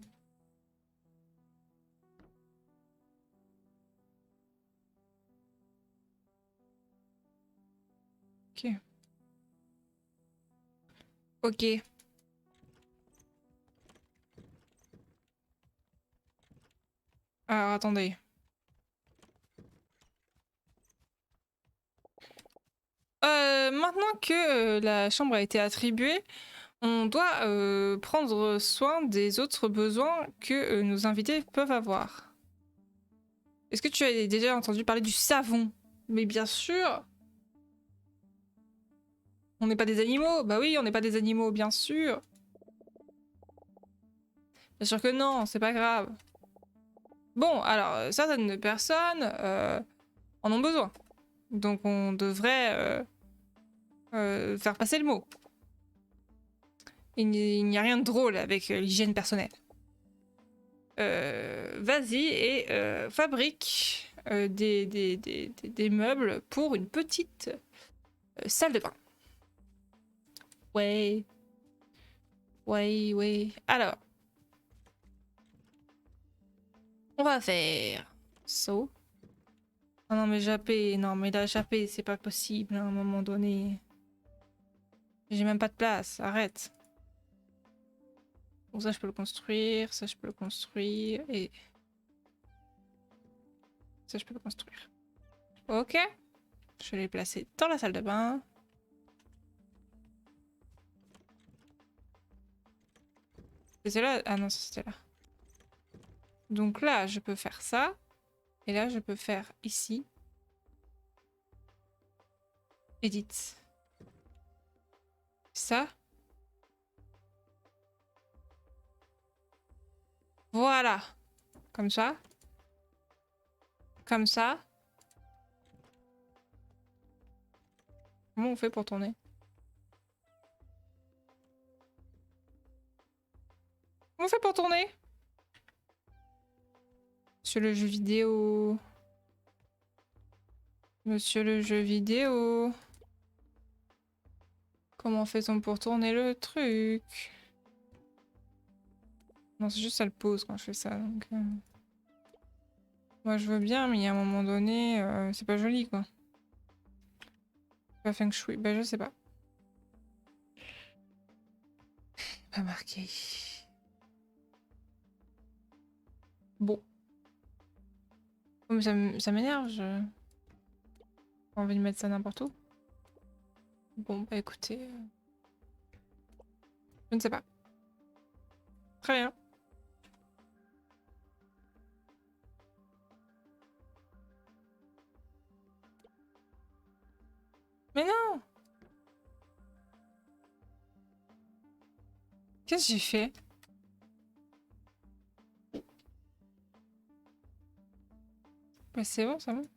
Ok. Ok. Alors, attendez. Maintenant que la chambre a été attribuée, On doit prendre soin des autres besoins que nos invités peuvent avoir. Est-ce que tu as déjà entendu parler du savon? Mais bien sûr! On n'est pas des animaux? Bah oui, on n'est pas des animaux, bien sûr! Bien sûr que non, c'est pas grave. Bon, alors, certaines personnes en ont besoin. Donc on devrait faire passer le mot. Il n'y a rien de drôle avec l'hygiène personnelle. Vas-y et fabrique des meubles pour une petite salle de bain. Ouais. Ouais, ouais. Alors. On va faire... So. Oh non mais Jappé, non mais là Jappé, c'est pas possible à un moment donné. J'ai même pas de place, arrête. Bon ça je peux le construire, ça je peux le construire, et... ça je peux le construire. Ok. Je vais les placer dans la salle de bain. C'était là? Ah non, c'était là. Donc là, je peux faire ça. Et là, je peux faire ici. Edit. Ça. Voilà. Comme ça. Comme ça. Comment on fait pour tourner? Comment on fait pour tourner? Monsieur le jeu vidéo. Monsieur le jeu vidéo. Comment fait-on pour tourner le truc? Non, c'est juste ça le pose quand je fais ça. Donc, moi je veux bien, mais il y a un moment donné, c'est pas joli quoi. Pas feng shui, bah je sais pas. Pas marqué. Bon. Oh, mais ça m'énerve, je... J'ai envie de mettre ça n'importe où. Bon, bah écoutez... Je ne sais pas. Très bien. Mais non! Qu'est-ce que j'ai fait? Bah c'est bon, c'est bon.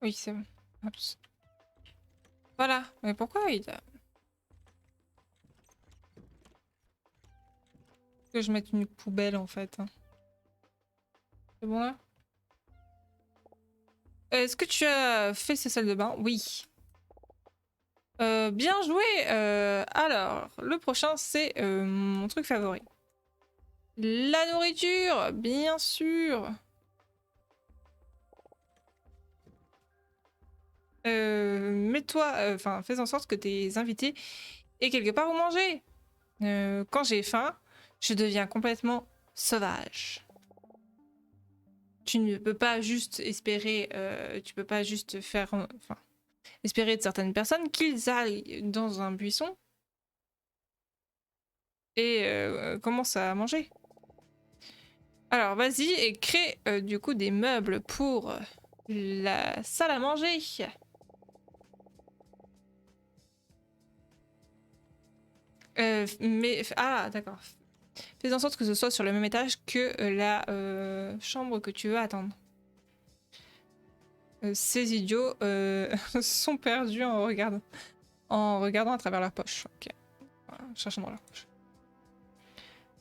Oui, c'est bon. Oups. Voilà. Mais pourquoi il a... Que je mette une poubelle en fait. Hein. C'est bon là? Est-ce que tu as fait ces salles de bain? Oui. Bien joué. Alors, le prochain, c'est mon truc favori. La nourriture, bien sûr. Mets-toi, enfin, fais en sorte que tes invités aient quelque part où manger. Quand j'ai faim, je deviens complètement sauvage. Tu ne peux pas juste espérer, tu peux pas juste faire, enfin, espérer de certaines personnes qu'ils aillent dans un buisson et commencent à manger. Alors, vas-y et crée du coup des meubles pour la salle à manger. Ah, d'accord. Fais en sorte que ce soit sur le même étage que la chambre que tu veux attendre. Ces idiots sont perdus en regardant à travers leur poche. Ok. Voilà, cherchons dans leur poche.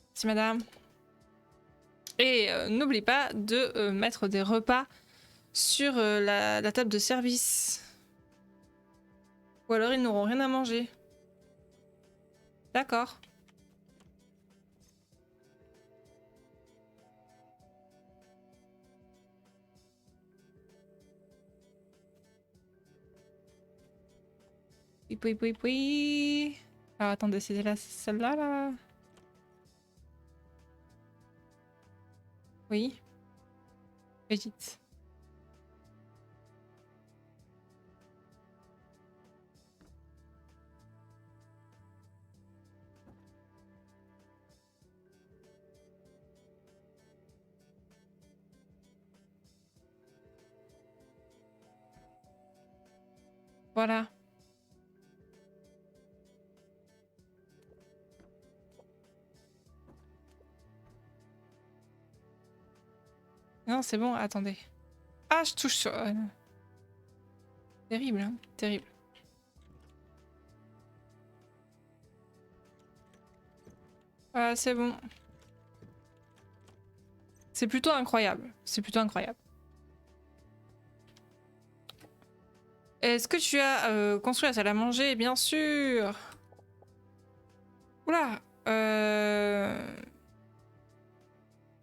Merci madame. Et n'oublie pas de mettre des repas sur la table de service. Ou alors ils n'auront rien à manger. D'accord. Oui, oui, oui, oui. Alors attendez, c'est celle-là, là? Oui. Vite. Voilà. Non, c'est bon, attendez. Ah, je touche sur... Terrible, hein, terrible. Voilà, c'est bon. C'est plutôt incroyable. C'est plutôt incroyable. Est-ce que tu as construit la salle à manger? Bien sûr. Oula.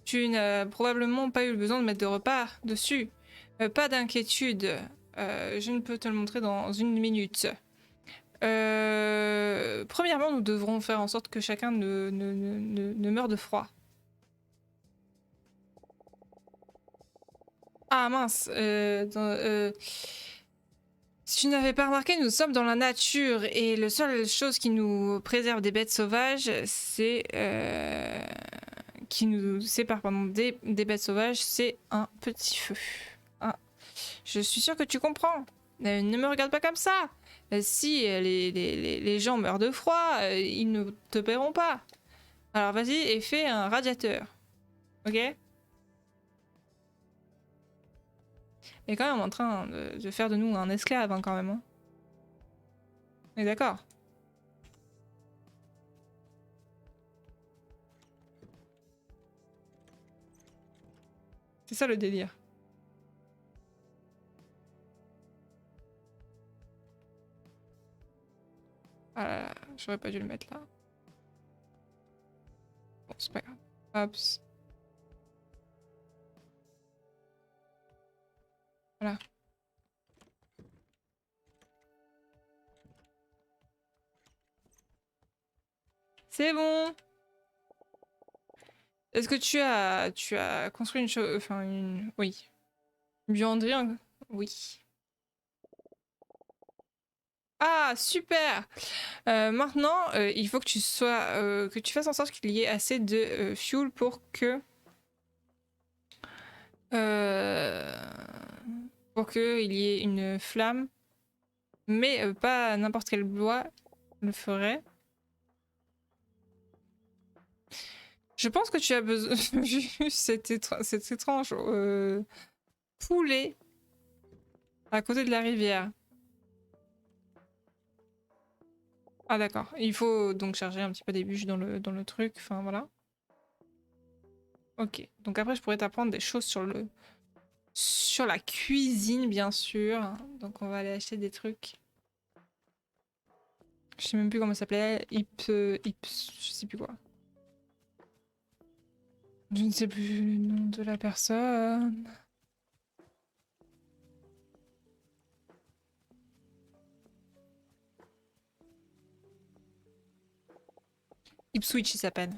Tu n'as probablement pas eu le besoin de mettre de repas dessus. Pas d'inquiétude. Je ne peux te le montrer dans une minute. Premièrement, nous devrons faire en sorte que chacun ne meure de froid. Ah mince. Si tu n'avais pas remarqué, nous sommes dans la nature et la seule chose qui nous préserve des bêtes sauvages, c'est qui nous sépare pardon, des bêtes sauvages, c'est un petit feu. Hein. Je suis sûre que tu comprends. Ne me regarde pas comme ça. Si les gens meurent de froid, ils ne te paieront pas. Alors vas-y et fais un radiateur. Ok? Et quand même en train de faire de nous un esclave hein, quand même. Hein. On est d'accord? C'est ça le délire. Ah là là, j'aurais pas dû le mettre là. Bon, c'est pas grave. Hop. Voilà. C'est bon. Est-ce que tu as construit une chose, enfin une, oui, une buanderie, hein. Oui. Ah super. Maintenant, il faut que tu sois, que tu fasses en sorte qu'il y ait assez de fuel euh, pour que il y ait une flamme, mais pas n'importe quel bois le ferait. Je pense que tu as besoin vu cet étrange poulet à côté de la rivière. Ah d'accord. Il faut donc charger un petit peu des bûches dans le truc. Enfin voilà. Ok. Donc après je pourrais t'apprendre des choses sur la cuisine bien sûr. Donc on va aller acheter des trucs. Je sais même plus comment ça s'appelait. Je sais plus quoi. Je ne sais plus le nom de la personne. Ipswich il s'appelle.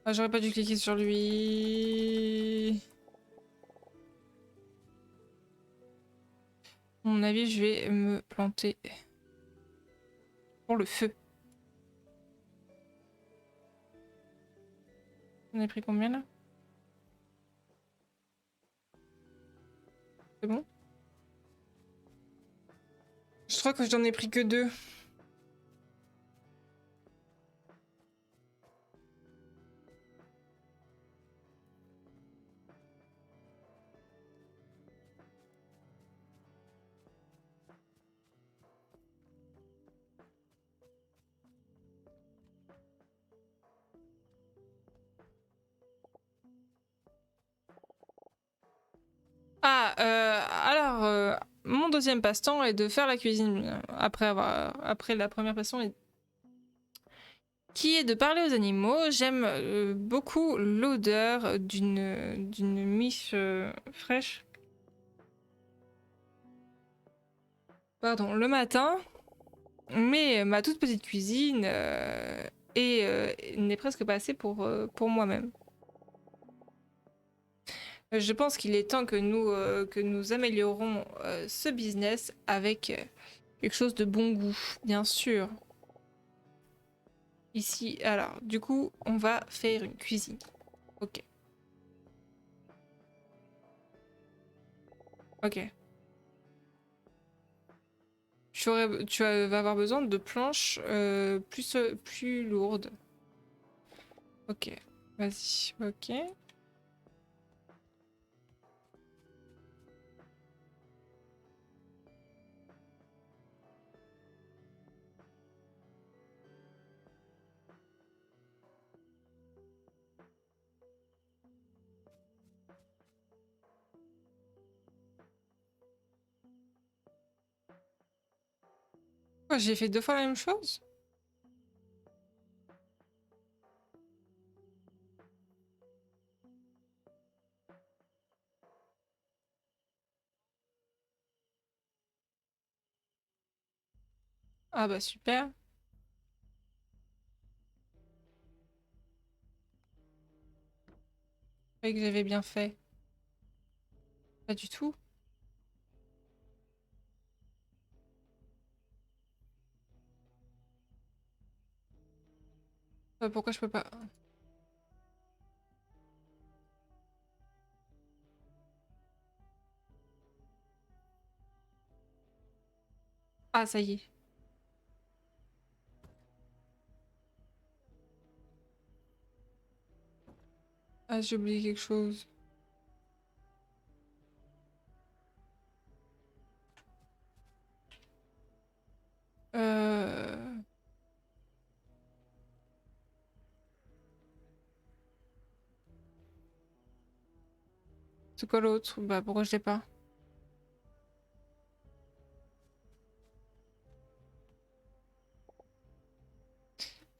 Ah, j'aurais pas dû cliquer sur lui. À mon avis, je vais me planter pour le feu. On a pris combien là? C'est bon? Je crois que j'en ai pris que 2. Ah, alors, mon deuxième passe-temps est de faire la cuisine après la première passion qui est de parler aux animaux. J'aime beaucoup l'odeur d'une miche fraîche. Pardon, le matin, mais ma toute petite cuisine n'est presque pas assez pour moi-même. Je pense qu'il est temps que nous améliorons ce business avec quelque chose de bon goût, bien sûr. Ici, alors, du coup, on va faire une cuisine. Ok. Ok. vas avoir besoin de planches plus lourdes. Ok, vas-y, ok. Quoi, j'ai fait 2 fois la même chose? Ah bah super. Je croyais que j'avais bien fait. Pas du tout. Pourquoi je peux pas? Ah, ça y est. Ah, j'ai oublié quelque chose. Euh... C'est quoi l'autre? Bah pourquoi je l'ai pas?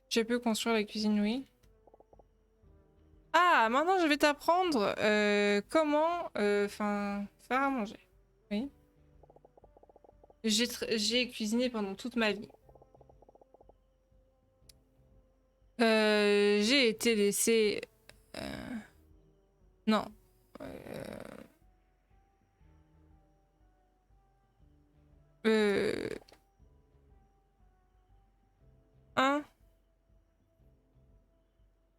J'ai pu construire la cuisine, oui. Ah, maintenant je vais t'apprendre comment faire à manger. Oui. J'ai cuisiné pendant toute ma vie. J'ai été laissée... Non. Euh... euh, Hein?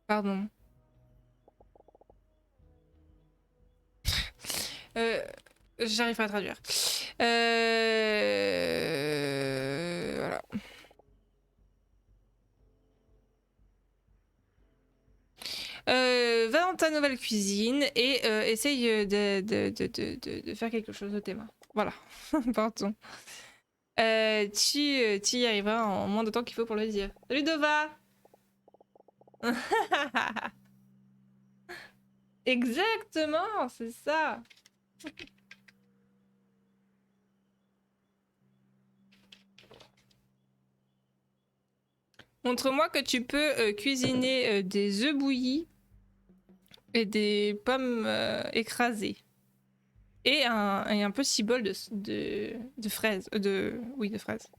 Pardon. Euh... J'arrive pas à traduire. Voilà. Va dans ta nouvelle cuisine et essaye de faire quelque chose de tes mains. Voilà. Pardon. Tu y arriveras en moins de temps qu'il faut pour le dire. Salut Dova. Exactement, c'est ça. Montre-moi que tu peux cuisiner des œufs bouillis et des pommes écrasées. Et un petit bol de fraises. Oui, de fraises.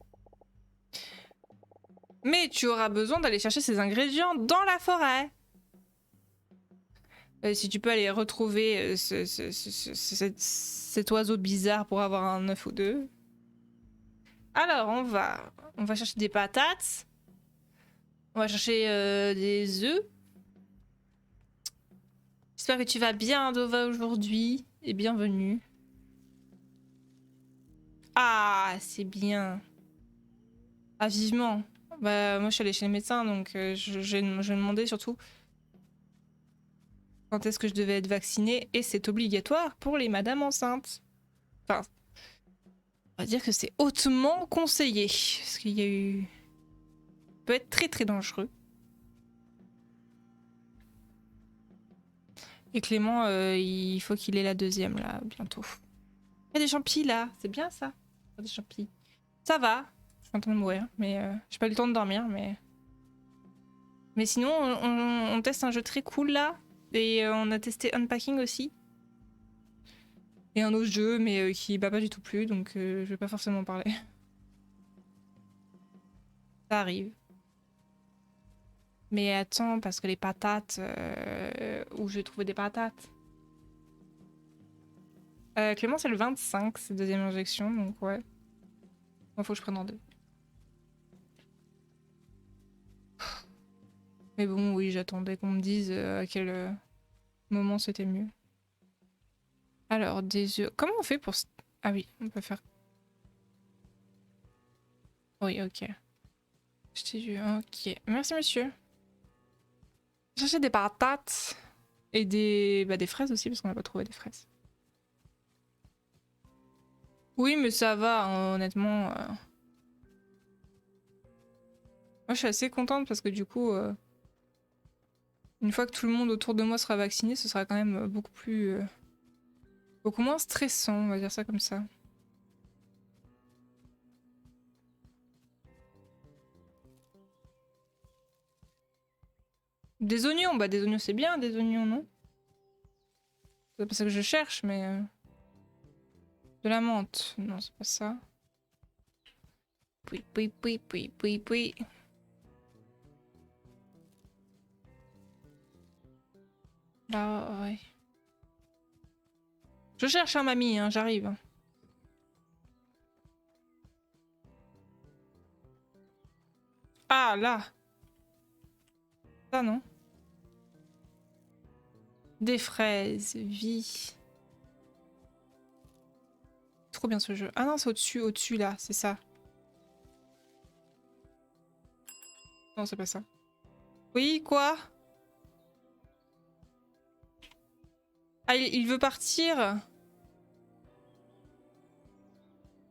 Mais tu auras besoin d'aller chercher ces ingrédients dans la forêt. Si tu peux aller retrouver cet oiseau bizarre pour avoir un œuf ou deux. Alors, on va chercher des patates. On va chercher des œufs. J'espère que tu vas bien, Dova, aujourd'hui. Et bienvenue. Ah, c'est bien. Ah, vivement. Bah, moi, je suis allée chez le médecin, donc j'ai demandé surtout quand est-ce que je devais être vaccinée. Et c'est obligatoire pour les madames enceintes. Enfin, on va dire que c'est hautement conseillé. Parce qu'il y a eu... Ça peut être très très dangereux. Et Clément, il faut qu'il ait la deuxième, là, bientôt. Il y a des champis, là. C'est bien, ça. Il y a des champis. Ça va. Je suis en train de mourir, mais j'ai pas eu le temps de dormir, mais... Mais sinon, on teste un jeu très cool, là. Et on a testé Unpacking aussi. Et un autre jeu, mais qui m'a pas du tout plu, donc je vais pas forcément en parler. Ça arrive. Mais attends, parce que les patates... où je vais trouver des patates? Clément, c'est le 25, c'est deuxième injection, donc ouais. Moi, faut que je prenne en deux. Mais bon, oui, j'attendais qu'on me dise à quel moment c'était mieux. Alors, des œufs... Comment on fait pour... Ah oui, on peut faire... Oui, ok. Je t'ai vu, ok. Merci, monsieur. Chercher des patates et des fraises aussi, parce qu'on n'a pas trouvé des fraises. Oui, mais ça va, hein, honnêtement. Moi, je suis assez contente parce que du coup, une fois que tout le monde autour de moi sera vacciné, ce sera quand même beaucoup moins stressant, on va dire ça comme ça. Des oignons, bah des oignons c'est bien, des oignons, non? C'est pas ça que je cherche, mais... De la menthe, non c'est pas ça. Oui, oui, oui, oui, oui, oui. Là, ouais. Je cherche un mamie, hein, j'arrive. Ah, là. Ça, non? Des fraises, vie. Trop bien ce jeu. Ah non, c'est au-dessus, là, c'est ça. Non, c'est pas ça. Oui, quoi? Ah, il veut partir?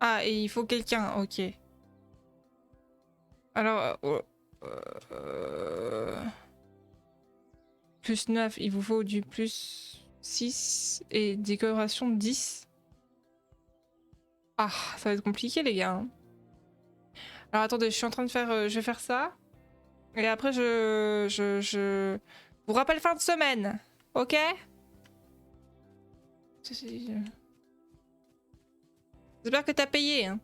Ah, et il faut quelqu'un, ok. Alors... plus 9, il vous faut du plus 6 et décoration 10. Ah, ça va être compliqué les gars, hein. Alors attendez, je suis en train de faire... je vais faire ça. Et après je vous rappelle fin de semaine. Ok? J'espère que t'as payé, hein.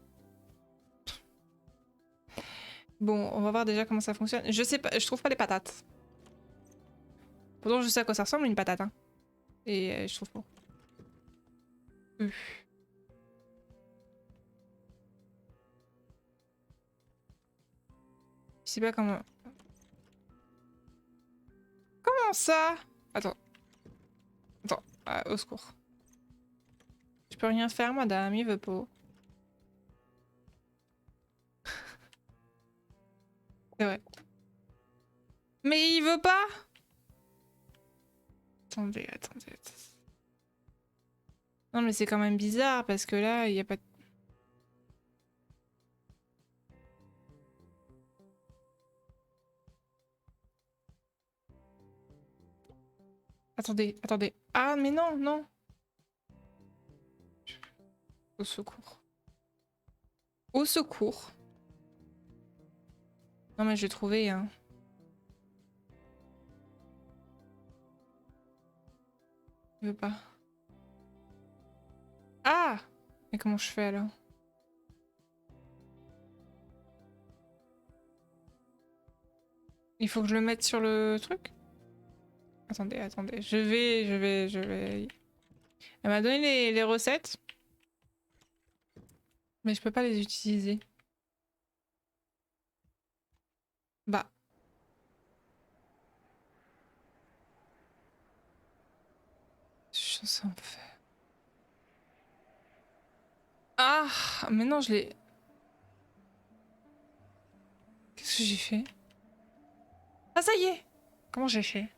Bon, on va voir déjà comment ça fonctionne. Je sais pas, je trouve pas les patates. Pourtant je sais à quoi ça ressemble une patate, hein. Et je trouve pas. Euh. Je sais pas comment... Comment ça? Attends. Attends, au secours. Je peux rien faire madame, il veut pas. C'est vrai. Mais il veut pas? Attendez, attendez. Non mais c'est quand même bizarre parce que là, il y a pas de... Attendez, attendez. Ah mais non, non. Au secours. Au secours. Non mais je vais trouver, hein. Il veut pas. Ah! Mais comment je fais alors? Il faut que je le mette sur le truc? Attendez, attendez. Je vais... Elle m'a donné les recettes. Mais je peux pas les utiliser. Bah. Je suis censée en faire. Ah! Mais non, je l'ai... Qu'est-ce que j'ai fait? Ah ça y est! Comment j'ai fait?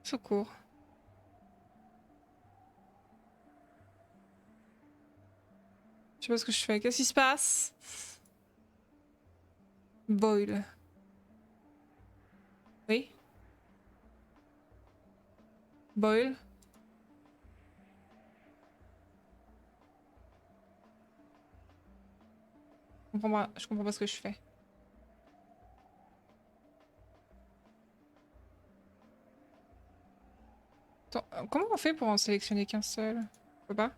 Secours. Je sais pas ce que je fais. Qu'est-ce qui se passe? Boil. Oui? Boil. Je comprends pas ce que je fais. Attends, comment on fait pour en sélectionner qu'un seul? On peut pas?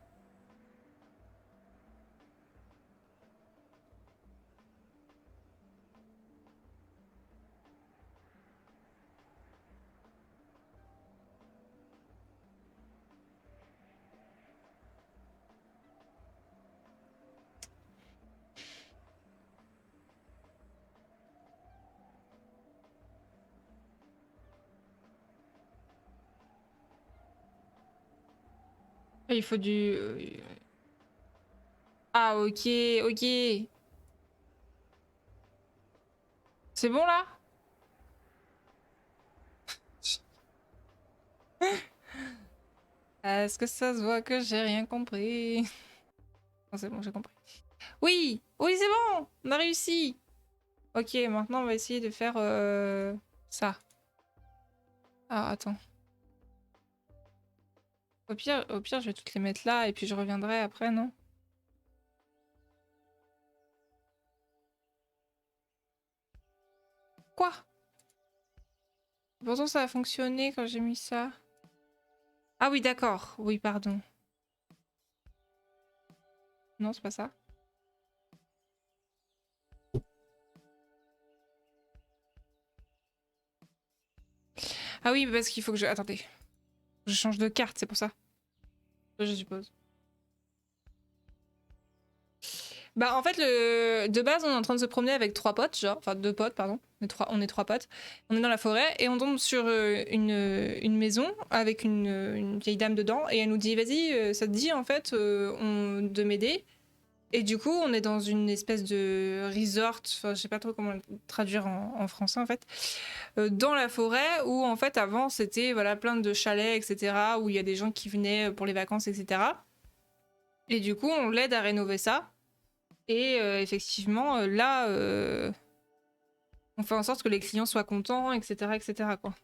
Ah, il faut du... Ah, ok, ok. C'est bon là? Est-ce que ça se voit que j'ai rien compris? Non, c'est bon, j'ai compris. Oui! Oui, c'est bon! On a réussi! Ok, maintenant on va essayer de faire ça. Ah, attends. Au pire, je vais toutes les mettre là et puis je reviendrai après, non? Quoi? Pourtant, ça a fonctionné quand j'ai mis ça. Ah oui, d'accord. Oui, pardon. Non, c'est pas ça. Ah oui, parce qu'il faut que je... Attendez. Je change de carte, c'est pour ça. Je suppose. Bah en fait, de base, on est en train de se promener avec trois potes, genre, enfin deux potes, pardon. On est trois potes. On est dans la forêt et on tombe sur une maison avec une vieille dame dedans et elle nous dit, vas-y, ça te dit en fait de m'aider. Et du coup, on est dans une espèce de resort, enfin je sais pas trop comment le traduire en français en fait, dans la forêt où en fait avant c'était voilà plein de chalets, etc. où il y a des gens qui venaient pour les vacances, etc. Et du coup, on l'aide à rénover ça. Et effectivement, là, on fait en sorte que les clients soient contents, etc., etc., quoi.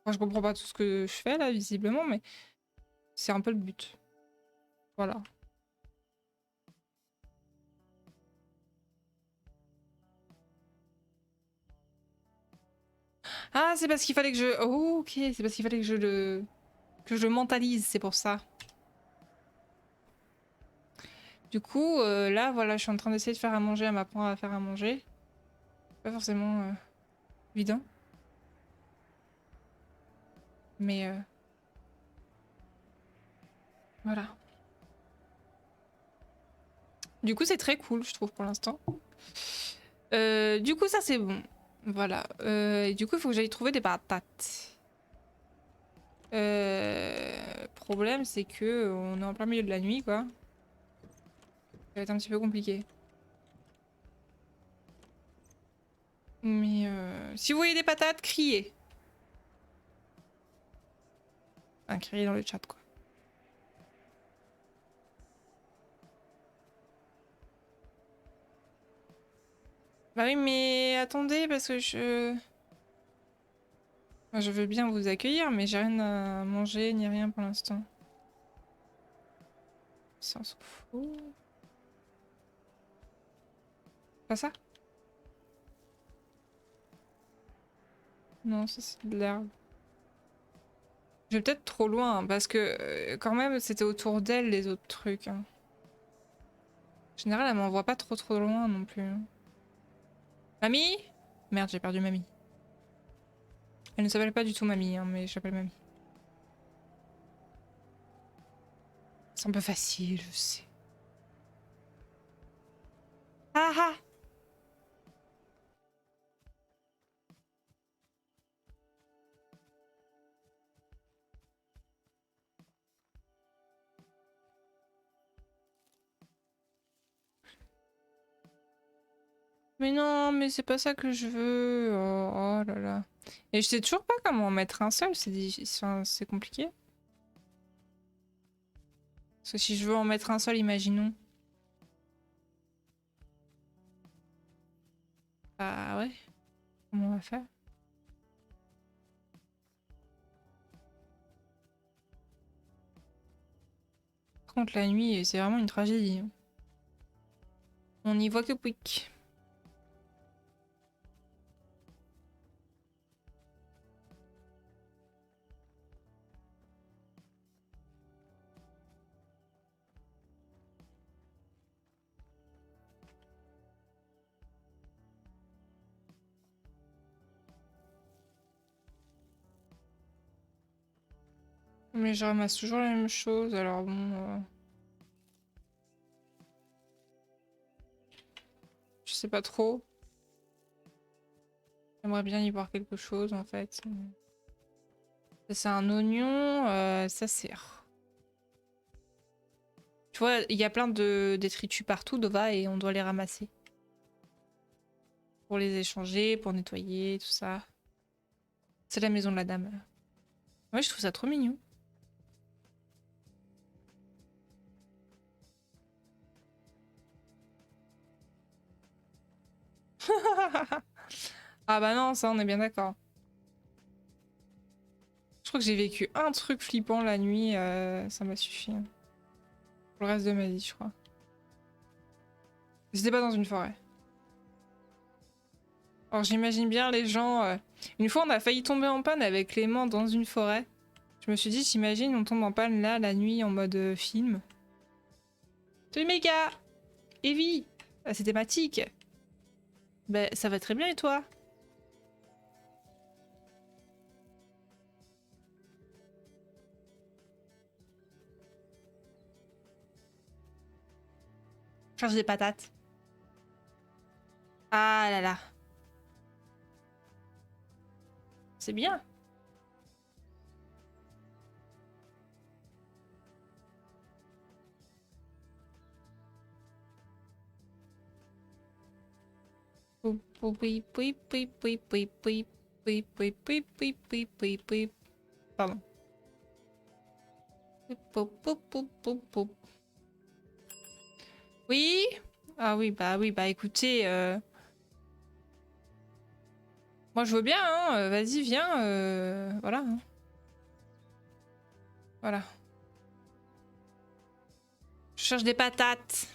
Enfin, je comprends pas tout ce que je fais là, visiblement, mais c'est un peu le but. Voilà. Ah, c'est parce qu'il fallait que je... Oh, ok, c'est parce qu'il fallait que je le mentalise, c'est pour ça. Du coup, là, voilà, je suis en train d'essayer de faire à manger, elle m'apprend à faire à manger. Pas forcément évident. Mais voilà. Du coup, c'est très cool, je trouve, pour l'instant. Du coup, ça, c'est bon. Voilà. Et du coup, il faut que j'aille trouver des patates. Problème, c'est que on est en plein milieu de la nuit, quoi. Ça va être un petit peu compliqué. Mais si vous voyez des patates, criez. Enfin, criez dans le chat, quoi. Bah oui, mais attendez, parce que je... Enfin, je veux bien vous accueillir, mais j'ai rien à manger, ni rien pour l'instant. Ça, on s'en fout. Pas ça? Non, ça c'est de l'herbe. Je vais peut-être trop loin, parce que quand même, c'était autour d'elle, les autres trucs. Hein. En général, elle m'envoie pas trop loin non plus. Hein. Mamie? Merde, j'ai perdu mamie. Elle ne s'appelle pas du tout mamie, hein, mais j'appelle mamie. C'est un peu facile, je sais. Ah ah! Mais non, mais c'est pas ça que je veux. Oh, oh là là. Et je sais toujours pas comment en mettre un seul, enfin, c'est compliqué. Parce que si je veux en mettre un seul, imaginons. Bah ouais, comment on va faire? Par contre, la nuit, c'est vraiment une tragédie. Hein. On n'y voit que Pouic. Mais je ramasse toujours la même chose, alors bon... je sais pas trop. J'aimerais bien y voir quelque chose, en fait. Ça, c'est un oignon, ça c'est... Il Tu vois, il y a plein de détritus partout, Dova, et on doit les ramasser. Pour les échanger, pour nettoyer, tout ça. C'est la maison de la dame. Ouais, je trouve ça trop mignon. Ah bah non, ça on est bien d'accord. Je crois que j'ai vécu un truc flippant la nuit, ça m'a suffi. Hein. Pour le reste de ma vie, je crois. J'étais pas dans une forêt. Alors j'imagine bien les gens... Une fois on a failli tomber en panne avec Clément dans une forêt. Je me suis dit, j'imagine on tombe en panne là, la nuit, en mode film. Salut mes gars! Evie! C'est thématique! Bah ça va très bien et toi? Charge des patates. Ah là là. C'est bien. Pardon. Oui? Ah oui, bah écoutez, moi je veux bien, hein, vas-y, viens, voilà. Hein. Voilà. Je cherche des patates.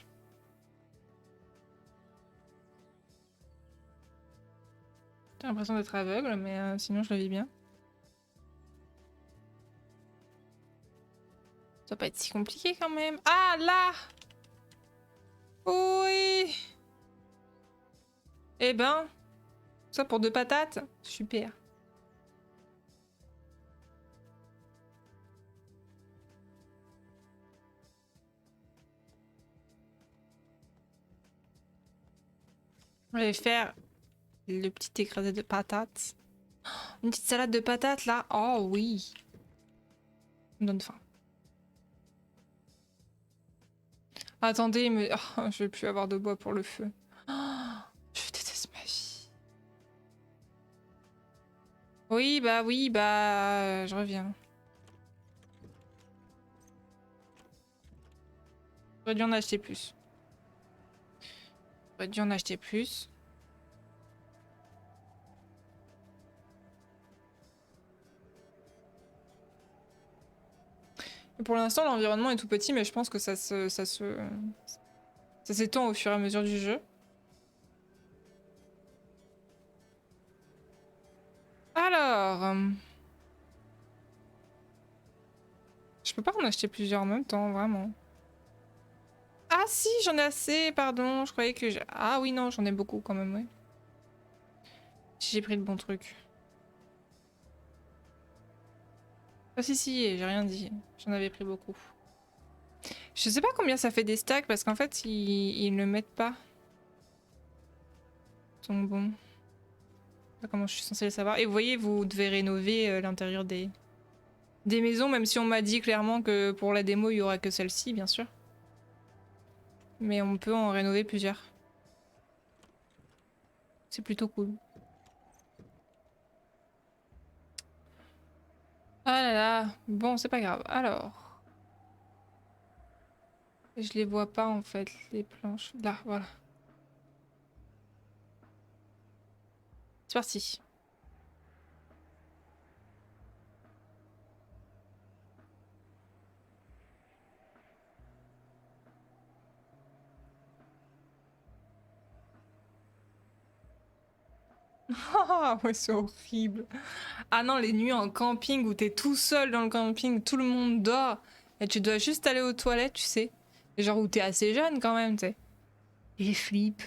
J'ai l'impression d'être aveugle, mais sinon je le vis bien. Ça doit pas être si compliqué quand même. Ah là! Oui! Eh ben, ça pour 2 patates? Super. Je vais faire le petit écrasé de patates. Une petite salade de patates là. Oh oui. Ça me donne faim. Attendez, mais oh, je vais plus avoir de bois pour le feu. Oh, je déteste ma vie. Oui, bah, je reviens. J'aurais dû en acheter plus. J'aurais dû en acheter plus. Et pour l'instant, l'environnement est tout petit, mais je pense que ça s'étend au fur et à mesure du jeu. Alors... Je peux pas en acheter plusieurs en même temps, vraiment. Ah si, j'en ai assez, pardon. Je croyais que... Ah oui, non, j'en ai beaucoup quand même, ouais. J'ai pris le bon truc. Ah si, j'ai rien dit. J'en avais pris beaucoup. Je sais pas combien ça fait des stacks, parce qu'en fait, ils ne le mettent pas. Donc bon. Pas comment je suis censée le savoir. Et vous voyez, vous devez rénover l'intérieur des maisons, même si on m'a dit clairement que pour la démo, il y aura que celle-ci, bien sûr. Mais on peut en rénover plusieurs. C'est plutôt cool. Ah là là, bon, c'est pas grave. Alors, je les vois pas en fait, les planches. Là, voilà. C'est parti. Ah ouais, c'est horrible. Ah non, les nuits en camping où t'es tout seul dans le camping, tout le monde dort, et tu dois juste aller aux toilettes, tu sais. Et genre où t'es assez jeune quand même, tu sais. Et flip.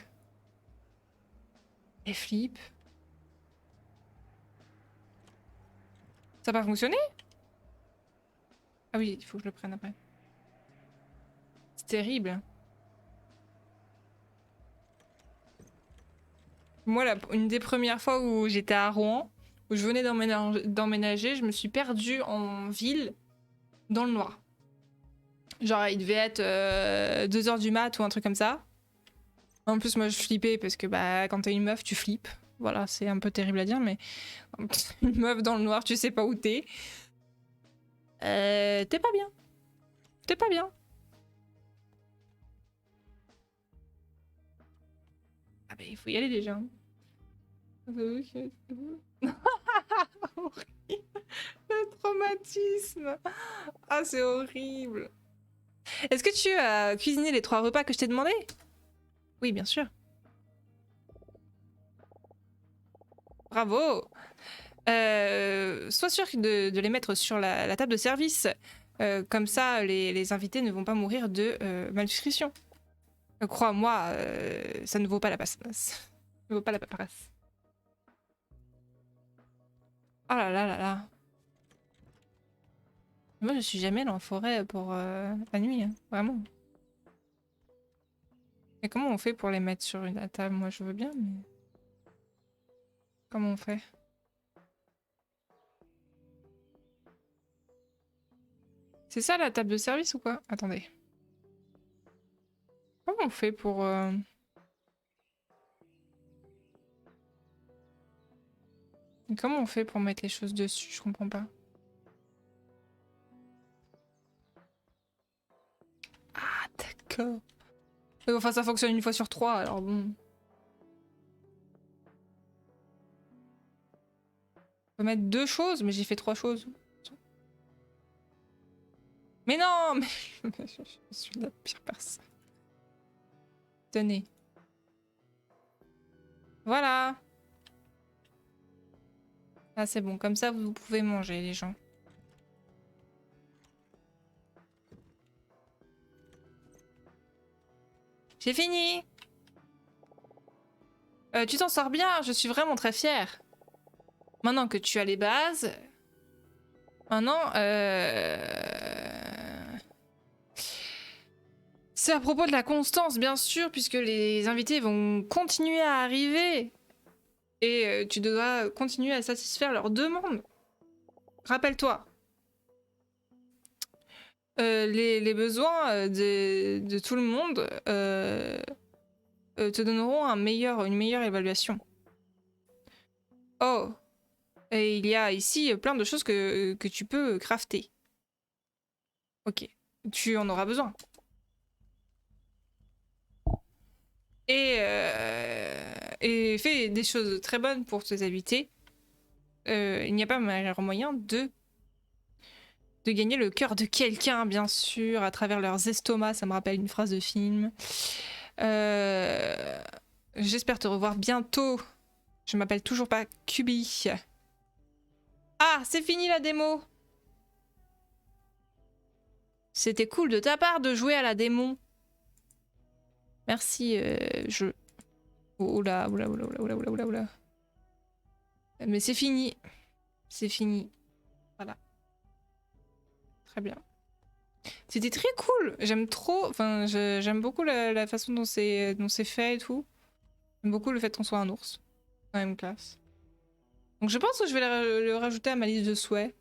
Et flip. Ça n'a pas fonctionné? Ah oui, il faut que je le prenne après. C'est terrible. Moi, une des premières fois où j'étais à Rouen, où je venais d'emménager, je me suis perdue en ville, dans le noir. Genre, il devait être 2h du mat ou un truc comme ça. En plus, moi, je flippais parce que bah, quand t'es une meuf, tu flippes. Voilà, c'est un peu terrible à dire, mais une meuf dans le noir, tu sais pas où t'es. T'es pas bien. T'es pas bien. Ah bah, il faut y aller déjà. Le traumatisme. Ah, c'est horrible. Est-ce que tu as cuisiné les 3 repas que je t'ai demandé? Oui, bien sûr. Bravo. Sois sûr de les mettre sur la table de service. Comme ça, les invités ne vont pas mourir de malnutrition. Crois-moi, ça ne vaut pas la paperasse. Ça ne vaut pas la paperasse. Oh là là là là. Moi, je suis jamais allée en forêt pour la nuit, hein, vraiment. Et comment on fait pour les mettre sur une table? Moi, je veux bien, mais... Comment on fait? C'est ça, la table de service ou quoi? Attendez. Comment on fait pour... Comment on fait pour mettre les choses dessus? Je comprends pas. Ah, d'accord. Enfin, ça fonctionne une fois sur 3, alors bon. On peut mettre 2 choses, mais j'ai fait 3 choses. Mais non, mais je suis la pire personne. Tenez. Voilà. Ah, c'est bon, comme ça vous pouvez manger, les gens. J'ai fini. Tu t'en sors bien, je suis vraiment très fière. Maintenant que tu as les bases... Maintenant, c'est à propos de la constance, bien sûr, puisque les invités vont continuer à arriver. Et tu dois continuer à satisfaire leurs demandes. Rappelle-toi. Les besoins de tout le monde te donneront une meilleure évaluation. Oh, et il y a ici plein de choses que tu peux crafter. Ok, tu en auras besoin. Et fais des choses très bonnes pour tes invités. Il n'y a pas meilleur moyen de gagner le cœur de quelqu'un, bien sûr, à travers leurs estomacs. Ça me rappelle une phrase de film. J'espère te revoir bientôt. Je m'appelle toujours pas Kubi. Ah, c'est fini la démo. C'était cool de ta part de jouer à la démo. Merci, je... Oula, oula, oula, oula, oula, oula, oula. Mais c'est fini. C'est fini. Voilà. Très bien. C'était très cool. J'aime trop... Enfin, j'aime beaucoup la façon dont c'est fait et tout. J'aime beaucoup le fait qu'on soit un ours. Dans la même classe. Donc je pense que je vais le rajouter à ma liste de souhaits.